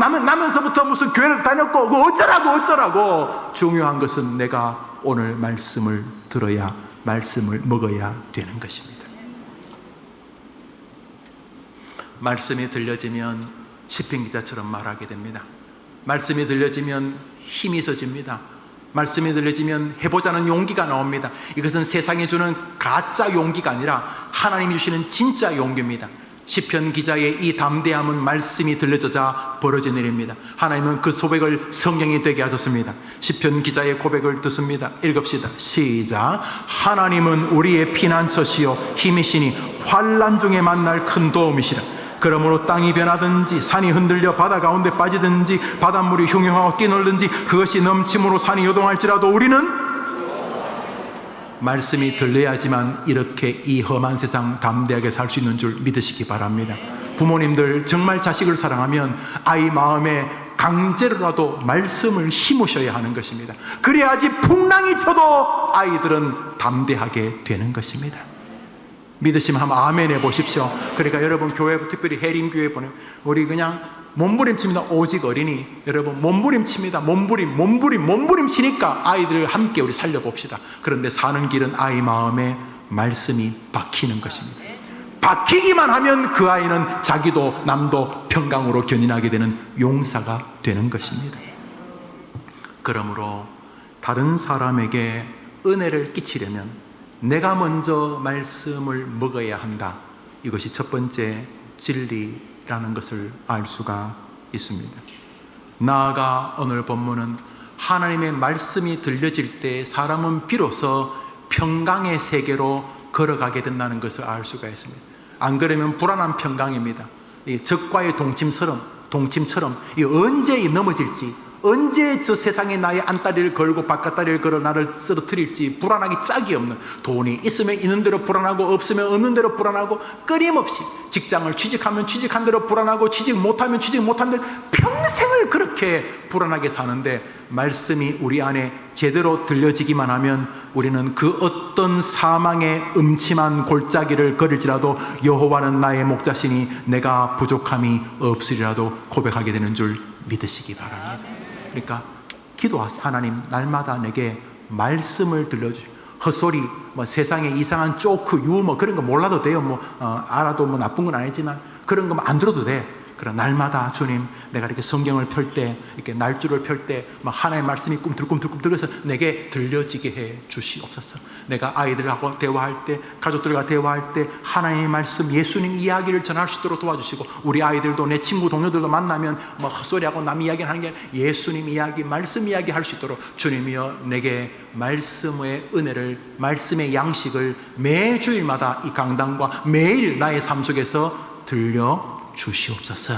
Speaker 1: 나면서부터 무슨 교회를 다녔고 어쩌라고. 중요한 것은 내가 오늘 말씀을 들어야, 말씀을 먹어야 되는 것입니다. 말씀이 들려지면 시편 기자처럼 말하게 됩니다. 말씀이 들려지면 힘이 있어집니다. 말씀이 들려지면 해보자는 용기가 나옵니다. 이것은 세상이 주는 가짜 용기가 아니라 하나님이 주시는 진짜 용기입니다. 시편 기자의 이 담대함은 말씀이 들려져자 벌어진 일입니다. 하나님은 그 소백을 성령이 되게 하셨습니다. 시편 기자의 고백을 듣습니다. 읽읍시다. 시작. 하나님은 우리의 피난처시요 힘이시니 환난 중에 만날 큰 도움이시라. 그러므로 땅이 변하든지 산이 흔들려 바다 가운데 빠지든지 바닷물이 흉흉하고 뛰놀든지 그것이 넘침으로 산이 요동할지라도 우리는 말씀이 들려야지만 이렇게 이 험한 세상 담대하게 살 수 있는 줄 믿으시기 바랍니다. 부모님들 정말 자식을 사랑하면 아이 마음에 강제로라도 말씀을 심으셔야 하는 것입니다. 그래야지 풍랑이 쳐도 아이들은 담대하게 되는 것입니다. 믿으시면 한번 아멘 해보십시오. 그러니까 여러분 교회, 특별히 해림교회 보내면 우리 그냥 몸부림칩니다. 오직 어린이. 여러분 몸부림칩니다. 몸부림 치니까 아이들을 함께 우리 살려봅시다. 그런데 사는 길은 아이 마음에 말씀이 박히는 것입니다. 박히기만 하면 그 아이는 자기도 남도 평강으로 견인하게 되는 용사가 되는 것입니다. 그러므로 다른 사람에게 은혜를 끼치려면 내가 먼저 말씀을 먹어야 한다. 이것이 첫 번째 진리라는 것을 알 수가 있습니다. 나아가 오늘 본문은 하나님의 말씀이 들려질 때 사람은 비로소 평강의 세계로 걸어가게 된다는 것을 알 수가 있습니다. 안 그러면 불안한 평강입니다. 이 적과의 동침처럼 이 언제 넘어질지, 언제 저 세상에 나의 안다리를 걸고 바깥다리를 걸어 나를 쓰러뜨릴지 불안하기 짝이 없는, 돈이 있으면 있는 대로 불안하고 없으면 없는 대로 불안하고, 끊임없이 직장을 취직하면 취직한 대로 불안하고 취직 못하면 취직 못한 대로 평생을 그렇게 불안하게 사는데, 말씀이 우리 안에 제대로 들려지기만 하면 우리는 그 어떤 사망의 음침한 골짜기를 걸을지라도 여호와는 나의 목자시니 내가 부족함이 없으리라도 고백하게 되는 줄 믿으시기 바랍니다. 그러니까 기도하세요. 하나님, 날마다 내게 말씀을 들려주시고 헛소리, 뭐 세상에 이상한 조크, 유머 그런 거 몰라도 돼요. 알아도 나쁜 건 아니지만 그런 거 안 들어도 돼. 그러나 날마다 주님, 내가 이렇게 성경을 펼 때, 이렇게 날줄을 펼 때, 하나의 말씀이 꿈틀꿈틀꿈틀해서 내게 들려지게 해 주시옵소서. 내가 아이들하고 대화할 때, 가족들과 대화할 때 하나님의 말씀, 예수님 이야기를 전할 수 있도록 도와주시고, 우리 아이들도 내 친구 동료들도 만나면 헛소리하고 남 이야기 하는 게 예수님 이야기, 말씀 이야기 할 수 있도록 주님이여 내게 말씀의 은혜를, 말씀의 양식을 매주일마다 이 강단과 매일 나의 삶 속에서 들려 주시옵소서.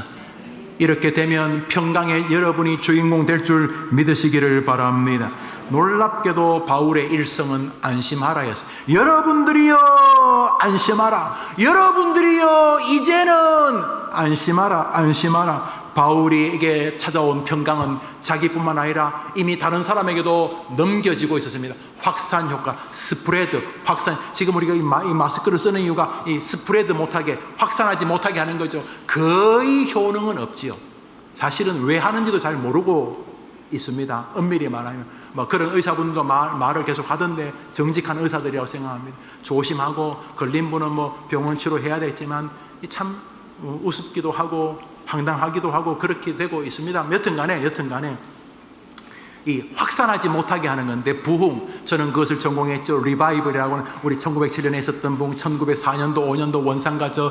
Speaker 1: 이렇게 되면 평강의 여러분이 주인공 될 줄 믿으시기를 바랍니다. 놀랍게도 바울의 일성은 안심하라였어요. 여러분들이여 안심하라. 여러분들이여 이제는 안심하라. 안심하라. 바울에게 찾아온 평강은 자기뿐만 아니라 이미 다른 사람에게도 넘겨지고 있었습니다. 확산 효과, 스프레드, 확산. 지금 우리가 이 마스크를 쓰는 이유가 이 스프레드 못하게, 확산하지 못하게 하는 거죠. 거의 효능은 없지요. 사실은 왜 하는지도 잘 모르고 있습니다. 엄밀히 말하면 그런 의사분도 말을 계속 하던데 정직한 의사들이라고 생각합니다. 조심하고 걸린 분은 병원 치료해야 되겠지만 참 우습기도 하고 황당하기도 하고 그렇게 되고 있습니다. 여튼간에 이 확산하지 못하게 하는 건데, 부흥, 저는 그것을 전공했죠. 리바이벌이라고는 우리 1907년에 있었던 부흥, 1904년도 5년도 원산과 저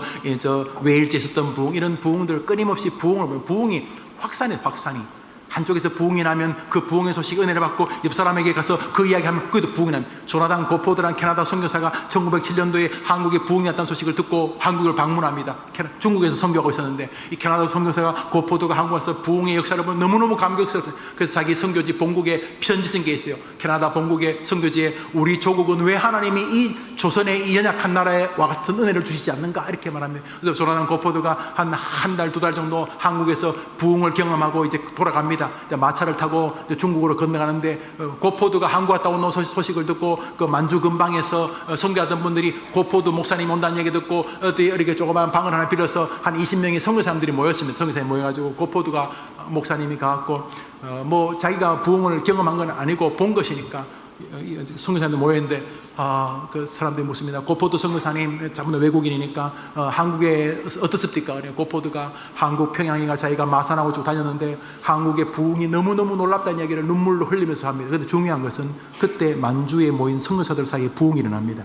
Speaker 1: 웨일즈에 있었던 부흥, 이런 부흥들 끊임없이 부흥이 확산이 한쪽에서 부흥이 나면 그 부흥의 소식 은혜를 받고 옆 사람에게 가서 그 이야기하면 그것도 부흥이 납니다. 조나단 고포드라는 캐나다 선교사가 1907년도에 한국에 부흥이 났다는 소식을 듣고 한국을 방문합니다. 중국에서 선교하고 있었는데 이 캐나다 선교사가 고포드가 한국 와서 부흥의 역사를 보면 너무너무 감격스럽다. 그래서 자기 선교지 본국에 편지 쓴 게 있어요. 캐나다 본국의 선교지에 우리 조국은 왜 하나님이 이 조선의 이 연약한 나라에 와 같은 은혜를 주시지 않는가 이렇게 말합니다. 그래서 조나단 고포드가 한 달, 두 달 정도 한국에서 부흥을 경험하고 이제 돌아갑니다. 마차를 타고 중국으로 건너가는데 고포드가 한국 갔다 온 소식을 듣고 그 만주 근방에서 선교하던 분들이 고포드 목사님 온다는 얘기 듣고 어디 이렇게 조그만 방을 하나 빌어서 한 20명의 선교사님들이 모였습니다. 선교사님이 모여가지고 고포드가 목사님이 가갖고 자기가 부흥을 경험한 건 아니고 본 것이니까 선교사님들 모였는데 그 사람들이 묻습니다. 고포드 선교사님, 전부 외국인이니까 한국에 어떻습니까? 고포드가 한국 평양이가 자기가 마산하고 쭉 다녔는데 한국의 부흥이 너무너무 놀랍다는 이야기를 눈물로 흘리면서 합니다. 그런데 중요한 것은 그때 만주에 모인 선교사들 사이에 부흥이 일어납니다.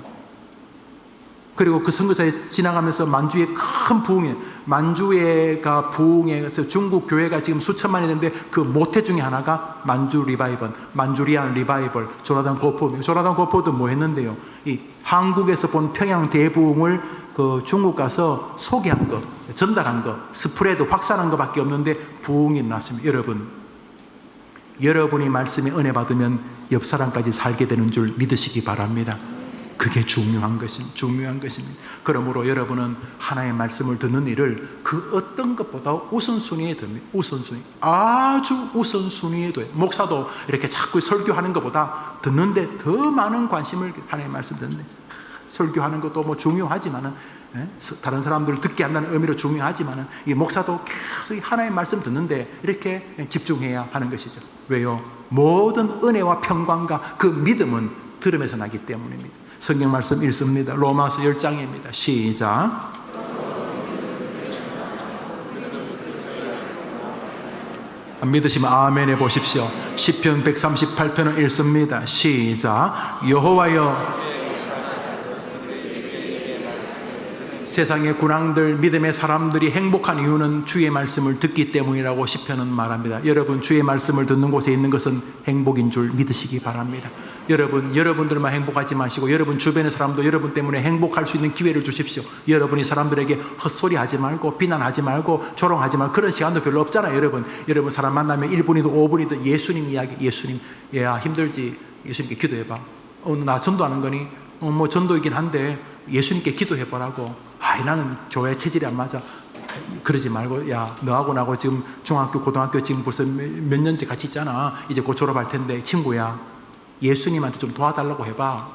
Speaker 1: 그리고 그 선교사에 지나가면서 만주에 큰 부흥이, 만주에가 부흥에 중국 교회가 지금 수천만이 있는데 그 모태 중에 하나가 만주 리바이벌, 만주리안 리바이벌, 조나단 고포도 뭐 했는데요. 이 한국에서 본 평양 대부흥을 그 중국 가서 소개한 거, 전달한 거, 스프레드 확산한 거밖에 없는데 부흥이 났습니다. 여러분이 말씀에 은혜 받으면 옆 사람까지 살게 되는 줄 믿으시기 바랍니다. 그게 중요한 것입니다. 그러므로 여러분은 하나의 말씀을 듣는 일을 그 어떤 것보다 우선순위에 둡니다. 아주 우선순위에 둬요. 목사도 이렇게 자꾸 설교하는 것보다 듣는데 더 많은 관심을, 하나의 말씀 듣는데 설교하는 것도 중요하지만은, 다른 사람들을 듣게 한다는 의미로 중요하지만은 이 목사도 계속 하나의 말씀 듣는데 이렇게 집중해야 하는 것이죠. 왜요? 모든 은혜와 평강과 그 믿음은 들음에서 나기 때문입니다. 성경 말씀 읽습니다. 로마서 10장입니다. 시작. 믿으시면 아멘 해보십시오. 시편 138편을 읽습니다. 시작. 여호와여, 세상의 군왕들, 믿음의 사람들이 행복한 이유는 주의 말씀을 듣기 때문이라고 시편은 말합니다. 여러분, 주의 말씀을 듣는 곳에 있는 것은 행복인 줄 믿으시기 바랍니다. 여러분들만 행복하지 마시고 여러분 주변의 사람도 여러분 때문에 행복할 수 있는 기회를 주십시오. 여러분이 사람들에게 헛소리하지 말고 비난하지 말고 조롱하지 말고, 그런 시간도 별로 없잖아요. 여러분 사람 만나면 1분이든 5분이든 예수님 이야기, 예수님, 야 힘들지, 예수님께 기도해봐. 나 전도하는 거니? 전도이긴 한데 예수님께 기도해보라고. 나는 교회 체질이 안 맞아. 그러지 말고, 야, 너하고 나하고 지금 중학교, 고등학교 지금 벌써 몇 년째 같이 있잖아. 이제 곧 졸업할 텐데, 친구야, 예수님한테 좀 도와달라고 해봐.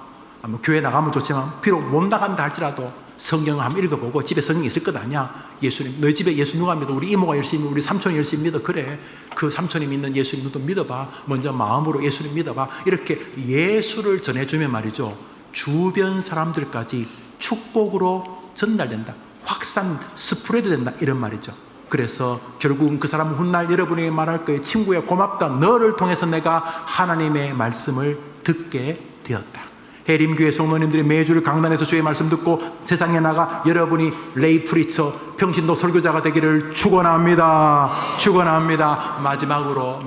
Speaker 1: 교회 나가면 좋지만 비록 못 나간다 할지라도 성경을 한번 읽어보고 집에 성경이 있을 것 아니야. 예수님, 너희 집에 예수 누가 믿어? 우리 이모가 열심히, 우리 삼촌이 열심히 믿어. 그래, 그 삼촌이 믿는 예수님도 믿어봐. 먼저 마음으로 예수님 믿어봐. 이렇게 예수를 전해주면 말이죠, 주변 사람들까지 축복으로 전달된다. 확산, 스프레드 된다. 이런 말이죠. 그래서 결국은 그 사람은 훗날 여러분에게 말할 거예요. 친구야, 고맙다. 너를 통해서 내가 하나님의 말씀을 듣게 되었다. 해림교회 성도님들이 매주 강단에서 주의 말씀 듣고 세상에 나가 여러분이 레이 프리처, 평신도 설교자가 되기를 축원합니다. 축원합니다. 마지막으로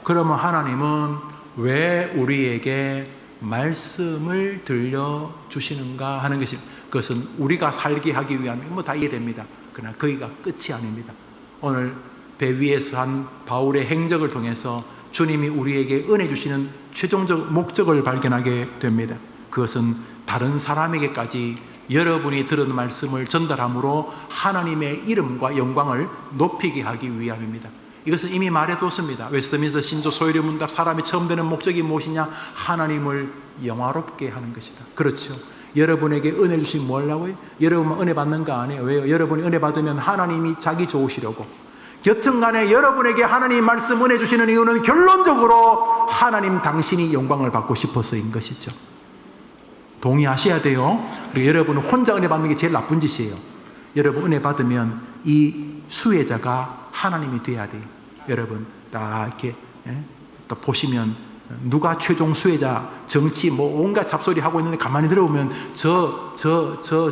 Speaker 1: 그러면 하나님은 왜 우리에게 말씀을 들려주시는가 하는 것이, 그것은 우리가 살게 하기 위함이 다 이해됩니다. 그러나 거기가 끝이 아닙니다. 오늘 배 위에서 한 바울의 행적을 통해서 주님이 우리에게 은혜 주시는 최종적 목적을 발견하게 됩니다. 그것은 다른 사람에게까지 여러분이 들은 말씀을 전달함으로 하나님의 이름과 영광을 높이게 하기 위함입니다. 이것은 이미 말해뒀습니다. 웨스트민스터 신조 소요리 문답, 사람이 처음 되는 목적이 무엇이냐? 하나님을 영화롭게 하는 것이다. 그렇죠. 여러분에게 은혜 주시면 뭐 하려고요? 여러분은 은혜 받는 거 아니에요. 왜요? 여러분이 은혜 받으면 하나님이 자기 좋으시려고. 여튼간에 여러분에게 하나님 말씀 은혜 주시는 이유는 결론적으로 하나님 당신이 영광을 받고 싶어서인 것이죠. 동의하셔야 돼요. 그리고 여러분은 혼자 은혜 받는 게 제일 나쁜 짓이에요. 여러분 은혜 받으면 이 수혜자가 하나님이 돼야 돼요. 여러분 딱 이렇게 또 보시면 누가 최종 수혜자, 정치 뭐 온갖 잡소리 하고 있는데 가만히 들어보면 저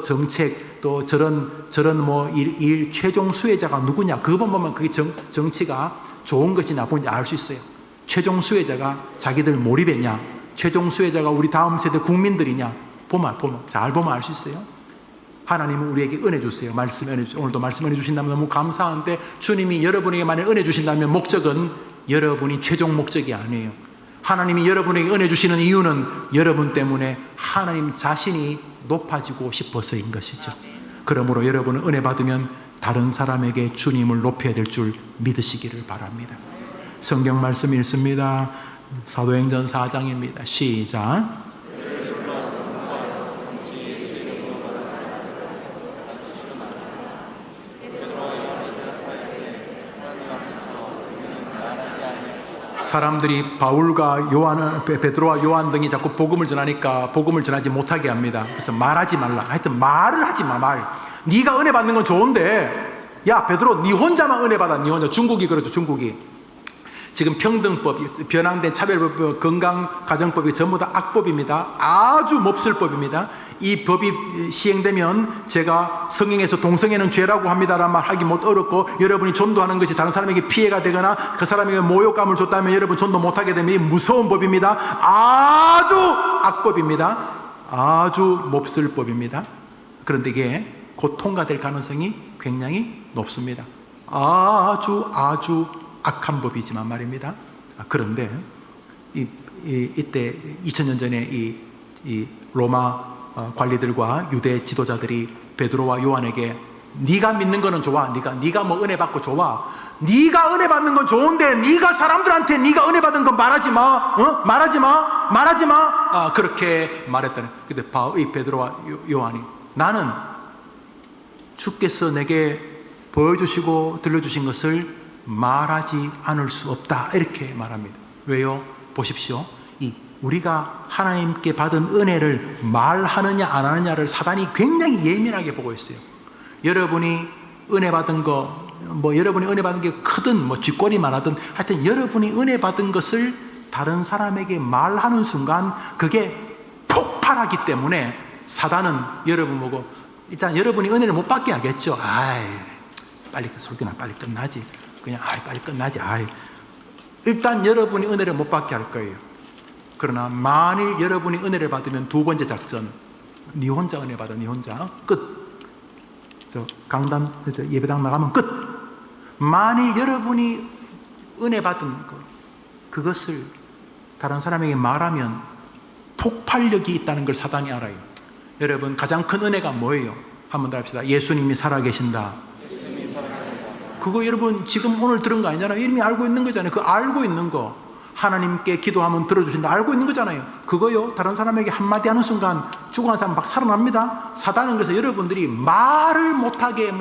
Speaker 1: 정책 또 저런 뭐 일 최종 수혜자가 누구냐, 그거 보면 그게 정치가 좋은 것이 나쁜지 알 수 있어요. 최종 수혜자가 자기들 몰입했냐, 최종 수혜자가 우리 다음 세대 국민들이냐, 잘 보면 알 수 있어요. 하나님은 우리에게 은혜 주세요. 말씀 은혜 주세요. 오늘도 말씀 은혜 주신다면 너무 감사한데, 주님이 여러분에게 만약 은혜 주신다면 목적은 여러분이 최종 목적이 아니에요. 하나님이 여러분에게 은혜 주시는 이유는 여러분 때문에 하나님 자신이 높아지고 싶어서인 것이죠. 그러므로 여러분은 은혜 받으면 다른 사람에게 주님을 높여야 될 줄 믿으시기를 바랍니다. 성경 말씀 읽습니다. 사도행전 4장입니다. 시작. 사람들이 바울과 요한, 베드로와 요한 등이 자꾸 복음을 전하니까 복음을 전하지 못하게 합니다. 그래서 말하지 말라. 하여튼 말을 하지 마, 말. 네가 은혜 받는 건 좋은데, 야 베드로, 네 혼자만 은혜 받아. 네 혼자. 중국이 그렇죠. 중국이 지금 평등법, 변환된 차별법, 건강가정법이 전부 다 악법입니다. 아주 몹쓸 법입니다. 이 법이 시행되면 제가 성경에서 동성애는 죄라고 합니다라는 말 하기 못 어렵고, 여러분이 전도하는 것이 다른 사람에게 피해가 되거나 그 사람에게 모욕감을 줬다면 여러분 전도 못하게 되면 이 무서운 법입니다. 아주 악법입니다. 아주 몹쓸 법입니다. 그런데 이게 곧 통과될 가능성이 굉장히 높습니다. 아주 악한 법이지만 말입니다. 그런데 이때 2000년 전에 이 로마 관리들과 유대 지도자들이 베드로와 요한에게 네가 믿는 거는 좋아, 네가 뭐 은혜 받고 좋아, 네가 은혜 받는 건 좋은데 네가 사람들한테 네가 은혜 받은 건 말하지 마, 말하지 마. 그렇게 말했다는. 근데 이 베드로와 요한이, 나는 주께서 내게 보여주시고 들려주신 것을 말하지 않을 수 없다, 이렇게 말합니다. 왜요? 보십시오. 우리가 하나님께 받은 은혜를 말하느냐 안 하느냐를 사단이 굉장히 예민하게 보고 있어요. 여러분이 은혜 받은 거, 뭐 여러분이 은혜 받은 게 크든 뭐 쥐꼬리만 하든 하여튼 여러분이 은혜 받은 것을 다른 사람에게 말하는 순간 그게 폭발하기 때문에 사단은 여러분 보고 일단 여러분이 은혜를 못 받게 하겠죠. 빨리 설교나 빨리 끝나지. 그냥 빨리 끝나지. 일단 여러분이 은혜를 못 받게 할 거예요. 그러나 만일 여러분이 은혜를 받으면 두 번째 작전, 네 혼자 은혜 받아, 네 혼자 끝. 강단 예배당 나가면 끝. 만일 여러분이 은혜 받은 그것을 다른 사람에게 말하면 폭발력이 있다는 걸 사단이 알아요. 여러분 가장 큰 은혜가 뭐예요? 한번 더 합시다. 예수님이 살아계신다. 그거 여러분 지금 오늘 들은 거 아니잖아요. 이미 알고 있는 거잖아요. 그 알고 있는 거, 하나님께 기도하면 들어주신다 알고 있는 거잖아요. 그거요, 다른 사람에게 한마디 하는 순간 죽어간 사람 막 살아납니다. 사단은 그래서 여러분들이 말을 못하게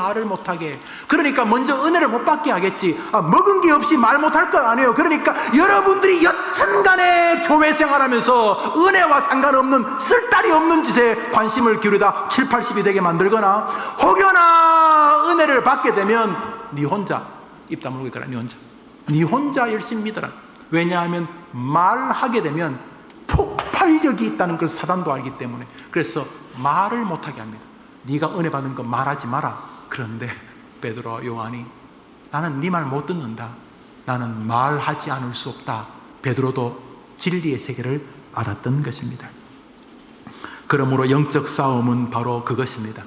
Speaker 1: 그러니까 먼저 은혜를 못 받게 하겠지. 먹은 게 없이 말 못할 거 아니에요. 그러니까 여러분들이 여튼간에 교회 생활하면서 은혜와 상관없는 쓸데리 없는 짓에 관심을 기울이다 7, 80이 되게 만들거나, 혹여나 은혜를 받게 되면 네 혼자 입 다물고 있거라. 네 혼자 열심히 믿어라. 왜냐하면 말하게 되면 폭발력이 있다는 걸 사단도 알기 때문에. 그래서 말을 못하게 합니다. 네가 은혜 받은 거 말하지 마라. 그런데 베드로와 요한이 나는 네 말 못 듣는다. 나는 말하지 않을 수 없다. 베드로도 진리의 세계를 알았던 것입니다. 그러므로 영적 싸움은 바로 그것입니다.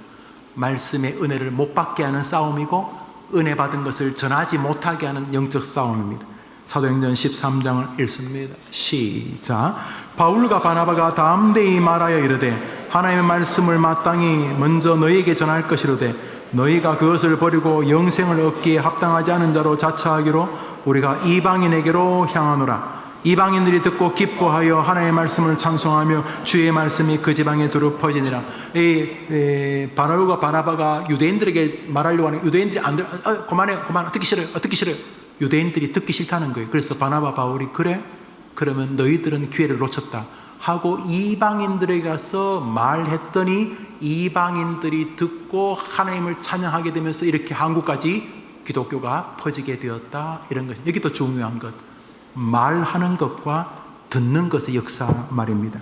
Speaker 1: 말씀의 은혜를 못 받게 하는 싸움이고, 은혜 받은 것을 전하지 못하게 하는 영적 싸움입니다. 사도행전 13장을 읽습니다. 시작. 바울과 바나바가 담대히 말하여 이르되 하나님의 말씀을 마땅히 먼저 너희에게 전할 것이로되 너희가 그것을 버리고 영생을 얻기에 합당하지 않은 자로 자처하기로 우리가 이방인에게로 향하노라. 이방인들이 듣고 기뻐하여 하나님의 말씀을 찬송하며 주의 말씀이 그 지방에 두루 퍼지니라. 바울과 바나바가 유대인들에게 말하려고 하는, 유대인들이 안 들, 그만해 듣기 싫어요. 유대인들이 듣기 싫다는 거예요. 그래서 바나바 바울이 그래? 그러면 너희들은 기회를 놓쳤다 하고 이방인들에게 가서 말했더니 이방인들이 듣고 하나님을 찬양하게 되면서 이렇게 한국까지 기독교가 퍼지게 되었다. 이런 것이 여기 또 중요한 것, 말하는 것과 듣는 것의 역사 말입니다.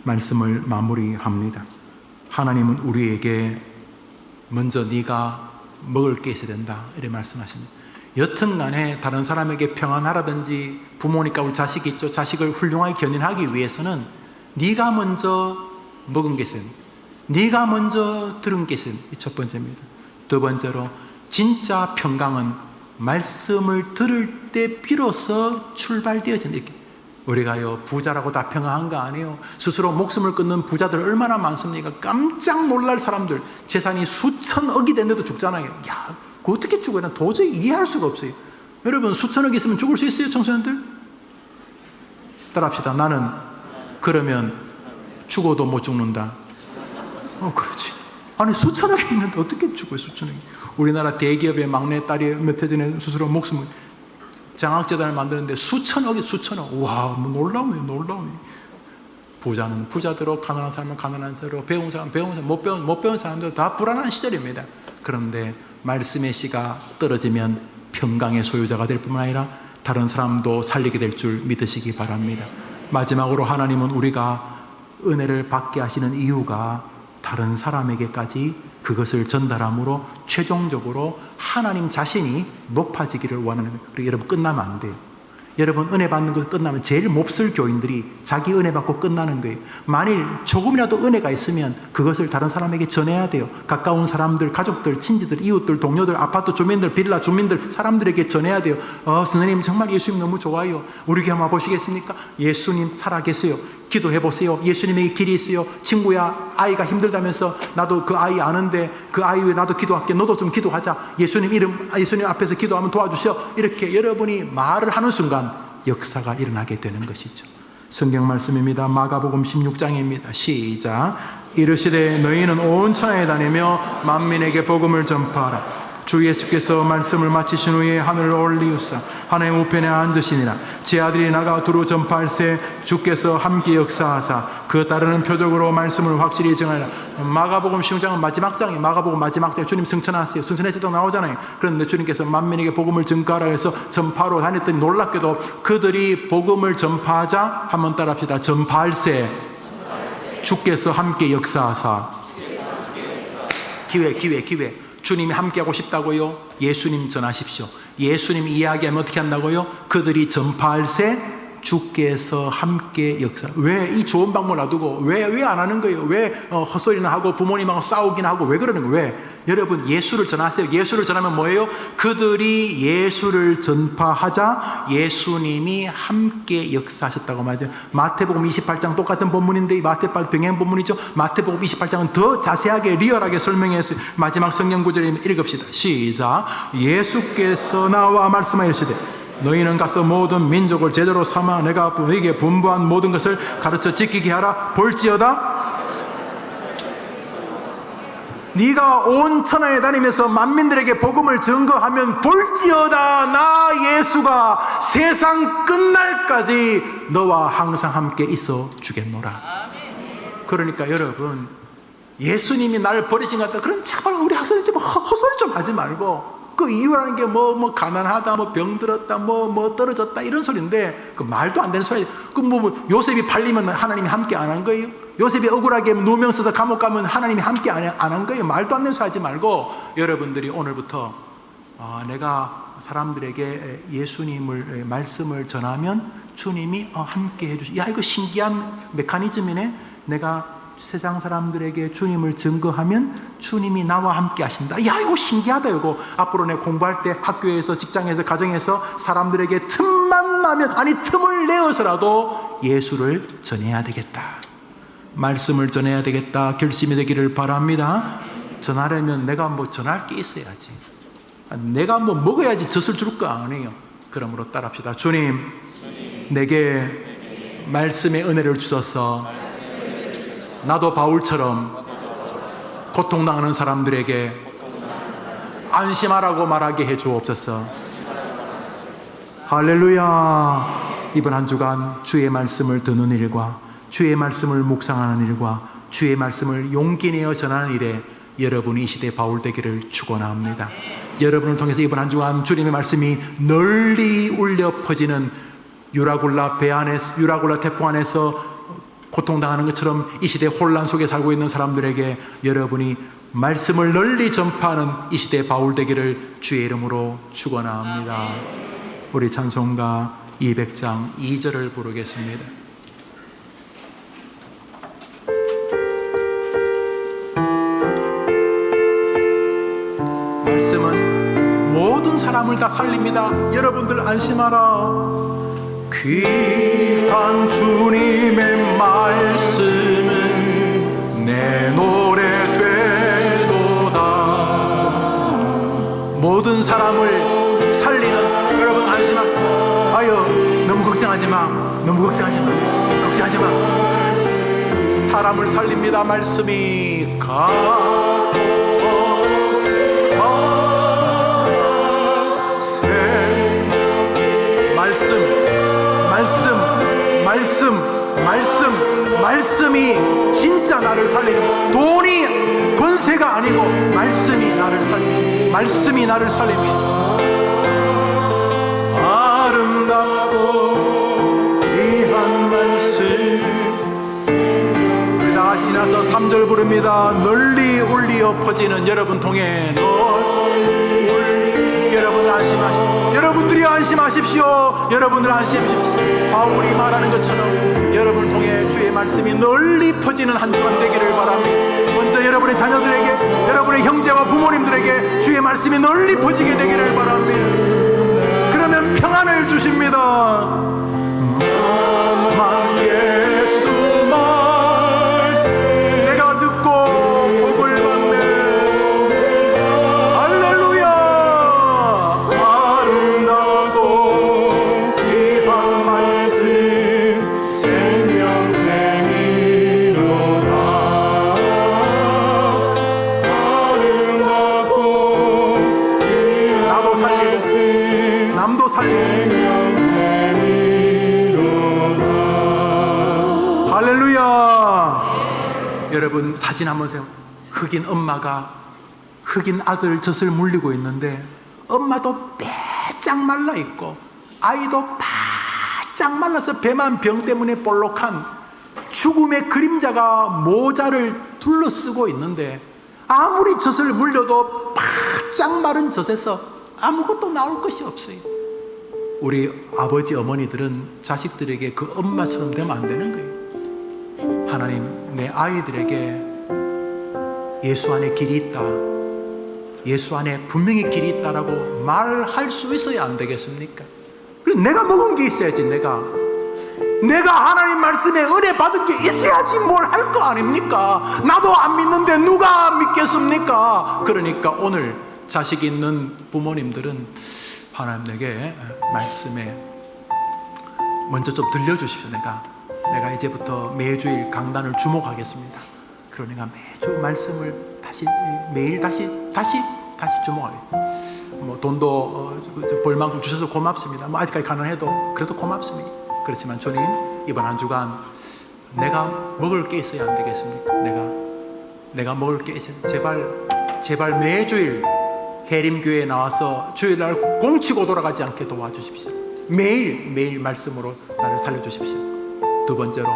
Speaker 1: 말씀을 마무리합니다. 하나님은 우리에게 먼저 네가 먹을 게 있어야 된다 이렇게 말씀하십니다. 여튼간에 다른 사람에게 평안하라든지, 부모니까 우리 자식이 있죠. 자식을 훌륭하게 견인하기 위해서는 네가 먼저 먹은 게 있어야 된다. 네가 먼저 들은 게 있어야 된다. 이 첫 번째입니다. 두 번째로 진짜 평강은 말씀을 들을 때 비로소 출발되어진다. 이렇게 우리가요 부자라고 다 평안한 거 아니에요. 스스로 목숨을 끊는 부자들 얼마나 많습니까? 깜짝 놀랄 사람들 재산이 수천억이 됐는데도 죽잖아요. 야, 그거 어떻게 죽어요? 난 도저히 이해할 수가 없어요. 여러분 수천억 있으면 죽을 수 있어요? 청소년들? 따라합시다. 나는 그러면 죽어도 못 죽는다. 그렇지. 아니 수천억이 있는데 어떻게 죽어요? 수천억이. 우리나라 대기업의 막내딸이 몇 해 전에 스스로 목숨을, 장학재단을 만드는데 수천억. 와, 뭐 놀라워요. 부자는 부자대로, 가난한 사람은 가난한 사람으로, 배운 사람, 못 배운 사람들 다 불안한 시절입니다. 그런데 말씀의 씨가 떨어지면 평강의 소유자가 될 뿐만 아니라 다른 사람도 살리게 될 줄 믿으시기 바랍니다. 마지막으로 하나님은 우리가 은혜를 받게 하시는 이유가 다른 사람에게까지 그것을 전달함으로 최종적으로 하나님 자신이 높아지기를 원하는 거예요. 그리고 여러분 끝나면 안 돼요. 여러분 은혜 받는 거 끝나면 제일 몹쓸 교인들이 자기 은혜 받고 끝나는 거예요. 만일 조금이라도 은혜가 있으면 그것을 다른 사람에게 전해야 돼요. 가까운 사람들, 가족들, 친지들, 이웃들, 동료들, 아파트 주민들, 빌라 주민들, 사람들에게 전해야 돼요. 선생님 정말 예수님 너무 좋아요. 우리 교회 한번 보시겠습니까? 예수님 살아계세요. 기도해보세요. 예수님에게 길이 있어요. 친구야, 아이가 힘들다면서 나도 그 아이 아는데 그 아이 위해 나도 기도할게. 너도 좀 기도하자. 예수님 앞에서 기도하면 도와주셔. 이렇게 여러분이 말을 하는 순간 역사가 일어나게 되는 것이죠. 성경 말씀입니다. 마가복음 16장입니다. 시작. 이르시되 너희는 온 천하에 다니며 만민에게 복음을 전파하라. 주 예수께서 말씀을 마치신 후에 하늘을 올리우사 하나님 우편에 앉으시니라. 제 아들이 나가 두루 전파할새 주께서 함께 역사하사 그 따르는 표적으로 말씀을 확실히 정하라. 마가복음 16장은 마지막 장이에요. 마가복음 마지막 장 주님 승천하세요. 승천했을 때 나오잖아요. 그런데 주님께서 만민에게 복음을 전가하라 해서 전파로 다녔더니 놀랍게도 그들이 복음을 전파하자, 한번 따라합시다. 전파할새 주께서 함께 역사하사. 기회. 주님이 함께하고 싶다고요? 예수님 전하십시오. 예수님 이야기하면 어떻게 한다고요? 그들이 전파할새 주께서 함께 역사. 왜 이 좋은 방법을 놔두고 왜 안 하는 거예요? 왜 헛소리나 하고 부모님하고 싸우기나 하고 왜 그러는 거예요? 왜? 여러분 예수를 전하세요. 예수를 전하면 뭐예요? 그들이 예수를 전파하자 예수님이 함께 역사하셨다고 말이죠. 마태복음 28장 똑같은 본문인데 마태복음 병행 본문이죠. 마태복음 28장은 더 자세하게 리얼하게 설명했어요. 마지막 성경 구절을 읽읍시다. 시작. 예수께서 나와 말씀하시되 너희는 가서 모든 민족을 제자로 삼아 내가 너희에게 분부한 모든 것을 가르쳐 지키게 하라. 볼지어다 네가 온 천하에 다니면서 만민들에게 복음을 증거하면 볼지어다 나 예수가 세상 끝날까지 너와 항상 함께 있어 주겠노라. 그러니까 여러분, 예수님이 나를 버리신 것 같다. 그런 제발 우리 학생들 좀 헛소리 좀 하지 말고, 그 이유라는 게 뭐 가난하다, 뭐 병들었다, 뭐 떨어졌다 이런 소리인데, 그 말도 안 되는 소리. 그 뭐 요셉이 팔리면 하나님이 함께 안 한 거예요? 요셉이 억울하게 누명 써서 감옥 가면 하나님이 함께 안 한 거예요? 말도 안 되는 소리 하지 말고, 여러분들이 오늘부터 내가 사람들에게 예수님을 말씀을 전하면 주님이 함께 해주시. 야, 이거 신기한 메커니즘이네. 내가 세상 사람들에게 주님을 증거하면 주님이 나와 함께 하신다. 야, 이거 신기하다. 이거 앞으로 내 공부할 때 학교에서, 직장에서, 가정에서 사람들에게 틈만 나면, 아니 틈을 내어서라도 예수를 전해야 되겠다, 말씀을 전해야 되겠다 결심이 되기를 바랍니다. 전하려면 내가 뭐 전할 게 있어야지. 내가 뭐 먹어야지 젖을 줄 거 아니에요. 그러므로 따라합시다. 주님, 내게 말씀의 은혜를 주셔서 나도 바울처럼 고통당하는 사람들에게 안심하라고 말하게 해 주옵소서. 할렐루야. 이번 한 주간 주의 말씀을 듣는 일과 주의 말씀을 묵상하는 일과 주의 말씀을 용기 내어 전하는 일에 여러분이 이 시대 바울 되기를 축원합니다. 여러분을 통해서 이번 한 주간 주님의 말씀이 널리 울려 퍼지는 유라굴라 태풍 안에서 고통당하는 것처럼 이 시대 혼란 속에 살고 있는 사람들에게 여러분이 말씀을 널리 전파하는 이 시대 바울 되기를 주의 이름으로 축원합니다. 우리 찬송가 200장 2절을 부르겠습니다. 말씀은 모든 사람을 다 살립니다. 여러분들 안심하라. 귀한 주님의 말씀은 내 노래 되도다. 모든 사람을 살리는, 여러분 안심하세요. 아유, 너무 걱정하지 마. 걱정하지 마. 사람을 살립니다. 말씀이 말씀이 진짜 나를 살리는, 돈이 권세가 아니고 말씀이 나를 살리는, 말씀이 나를 살립니다. 아름답고 귀한 말씀. 다 일어나서 3절 부릅니다. 널리 울리어 퍼지는 여러분 통해 여러분 안심하십시오. 여러분들이 안심하십시오. 여러분들 안심하십시오. 바울이 말하는 것처럼 여러분을 통해 주의 말씀이 널리 퍼지는 한 주간 되기를 바랍니다. 먼저 여러분의 자녀들에게, 여러분의 형제와 부모님들에게 주의 말씀이 널리 퍼지게 되기를 바랍니다. 그러면 평안을 주십니다. 예수 말씀 내가 듣고 복을 받네. 할렐루야. 아름답고 귀한 말씀 생명샘이로다. 아름답고 귀한 말씀 남도 살리는 여러분 사진 한번 세요. 흑인 엄마가 흑인 아들 젖을 물리고 있는데 엄마도 빼짝 말라 있고 아이도 바짝 말라서 배만 병 때문에 볼록한 죽음의 그림자가 모자를 둘러쓰고 있는데 아무리 젖을 물려도 바짝 마른 젖에서 아무것도 나올 것이 없어요. 우리 아버지 어머니들은 자식들에게 그 엄마처럼 되면 안 되는 거예요. 하나님, 내 아이들에게 예수 안에 길이 있다, 예수 안에 분명히 길이 있다라고 말할 수 있어야 안 되겠습니까? 내가 먹은 게 있어야지. 내가 하나님 말씀에 은혜 받은 게 있어야지 뭘 할 거 아닙니까? 나도 안 믿는데 누가 믿겠습니까? 그러니까 오늘 자식 있는 부모님들은 하나님 내게 말씀에 먼저 좀 들려주십시오. 내가 이제부터 매주일 강단을 주목하겠습니다. 그러니까 매주 말씀을 매일 다시 주목하겠습니다. 뭐 돈도 벌 만큼 주셔서 고맙습니다. 뭐 아직까지 가난해도 그래도 고맙습니다. 그렇지만 주님, 이번 한 주간 내가 먹을 게 있어야 안 되겠습니까? 내가 먹을 게 있어야, 제발 매주일 해림교회에 나와서 주일날 공치고 돌아가지 않게 도와주십시오. 매일 말씀으로 나를 살려주십시오. 두 번째로,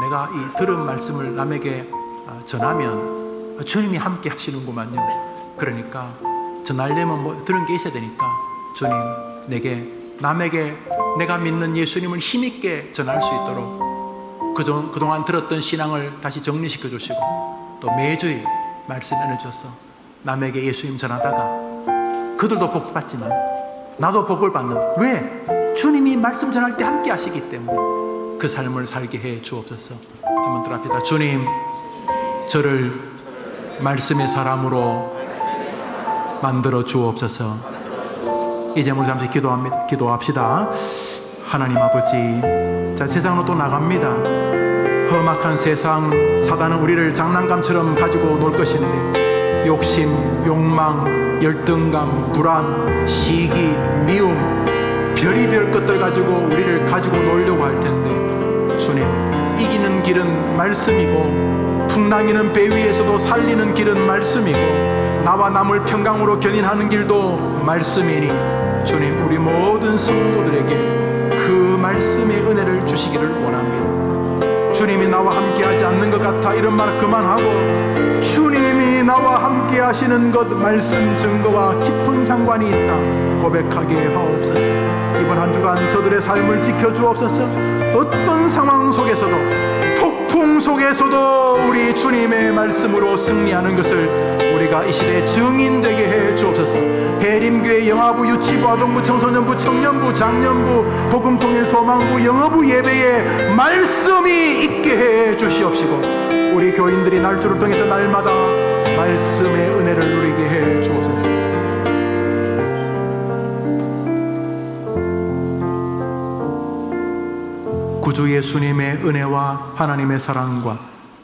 Speaker 1: 내가 이 들은 말씀을 남에게 전하면 주님이 함께 하시는구만요. 그러니까 전하려면 뭐 들은 게 있어야 되니까 주님, 남에게 내가 믿는 예수님을 힘있게 전할 수 있도록 그동안 들었던 신앙을 다시 정리시켜 주시고, 또 매주일 말씀 해주셔서 남에게 예수님 전하다가 그들도 복 받지만 나도 복을 받는, 왜? 주님이 말씀 전할 때 함께 하시기 때문에 그 삶을 살게 해 주옵소서. 한번 더 합시다. 주님, 저를 말씀의 사람으로 만들어 주옵소서. 이제 우리 잠시 기도합시다. 하나님 아버지, 자, 세상으로 또 나갑니다. 험악한 세상, 사단은 우리를 장난감처럼 가지고 놀 것인데 욕심, 욕망, 열등감, 불안, 시기, 미움, 별의별 것들 가지고 우리를 가지고 놀려고 할 텐데, 주님, 이기는 길은 말씀이고 풍랑이는 배 위에서도 살리는 길은 말씀이고 나와 남을 평강으로 견인하는 길도 말씀이니, 주님, 우리 모든 성도들에게 그 말씀의 은혜를 주시기를 원합니다. 주님이 나와 함께 하지 않는 것 같아 이런 말 그만하고, 주님이 나와 함께 하시는 것, 말씀 증거와 깊은 상관이 있다 고백하게 하옵소서. 이번 한 주간 저들의 삶을 지켜주옵소서. 어떤 상황 속에서도, 폭풍 속에서도 우리 주님의 말씀으로 승리하는 것을 우리가 이 시대에 증인되게 해 주옵소서. 해림교회 영아부, 유치부, 아동부, 청소년부, 청년부, 장년부, 복음통일 소망부, 영어부 예배에 말씀이 있게 해 주시옵시고, 우리 교인들이 날주를 통해서 날마다 말씀의 은혜를 누리게 해 주옵소서. 구주 예수님의 은혜와 하나님의 사랑과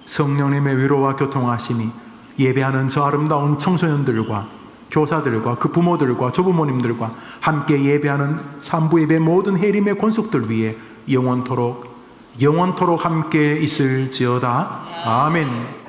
Speaker 1: 성령님의 위로와 교통하심이 예배하는 저 아름다운 청소년들과 교사들과 그 부모들과 조부모님들과 함께 예배하는 산부 예배 모든 해림의 권속들 위에 영원토록 함께 있을지어다. 아멘.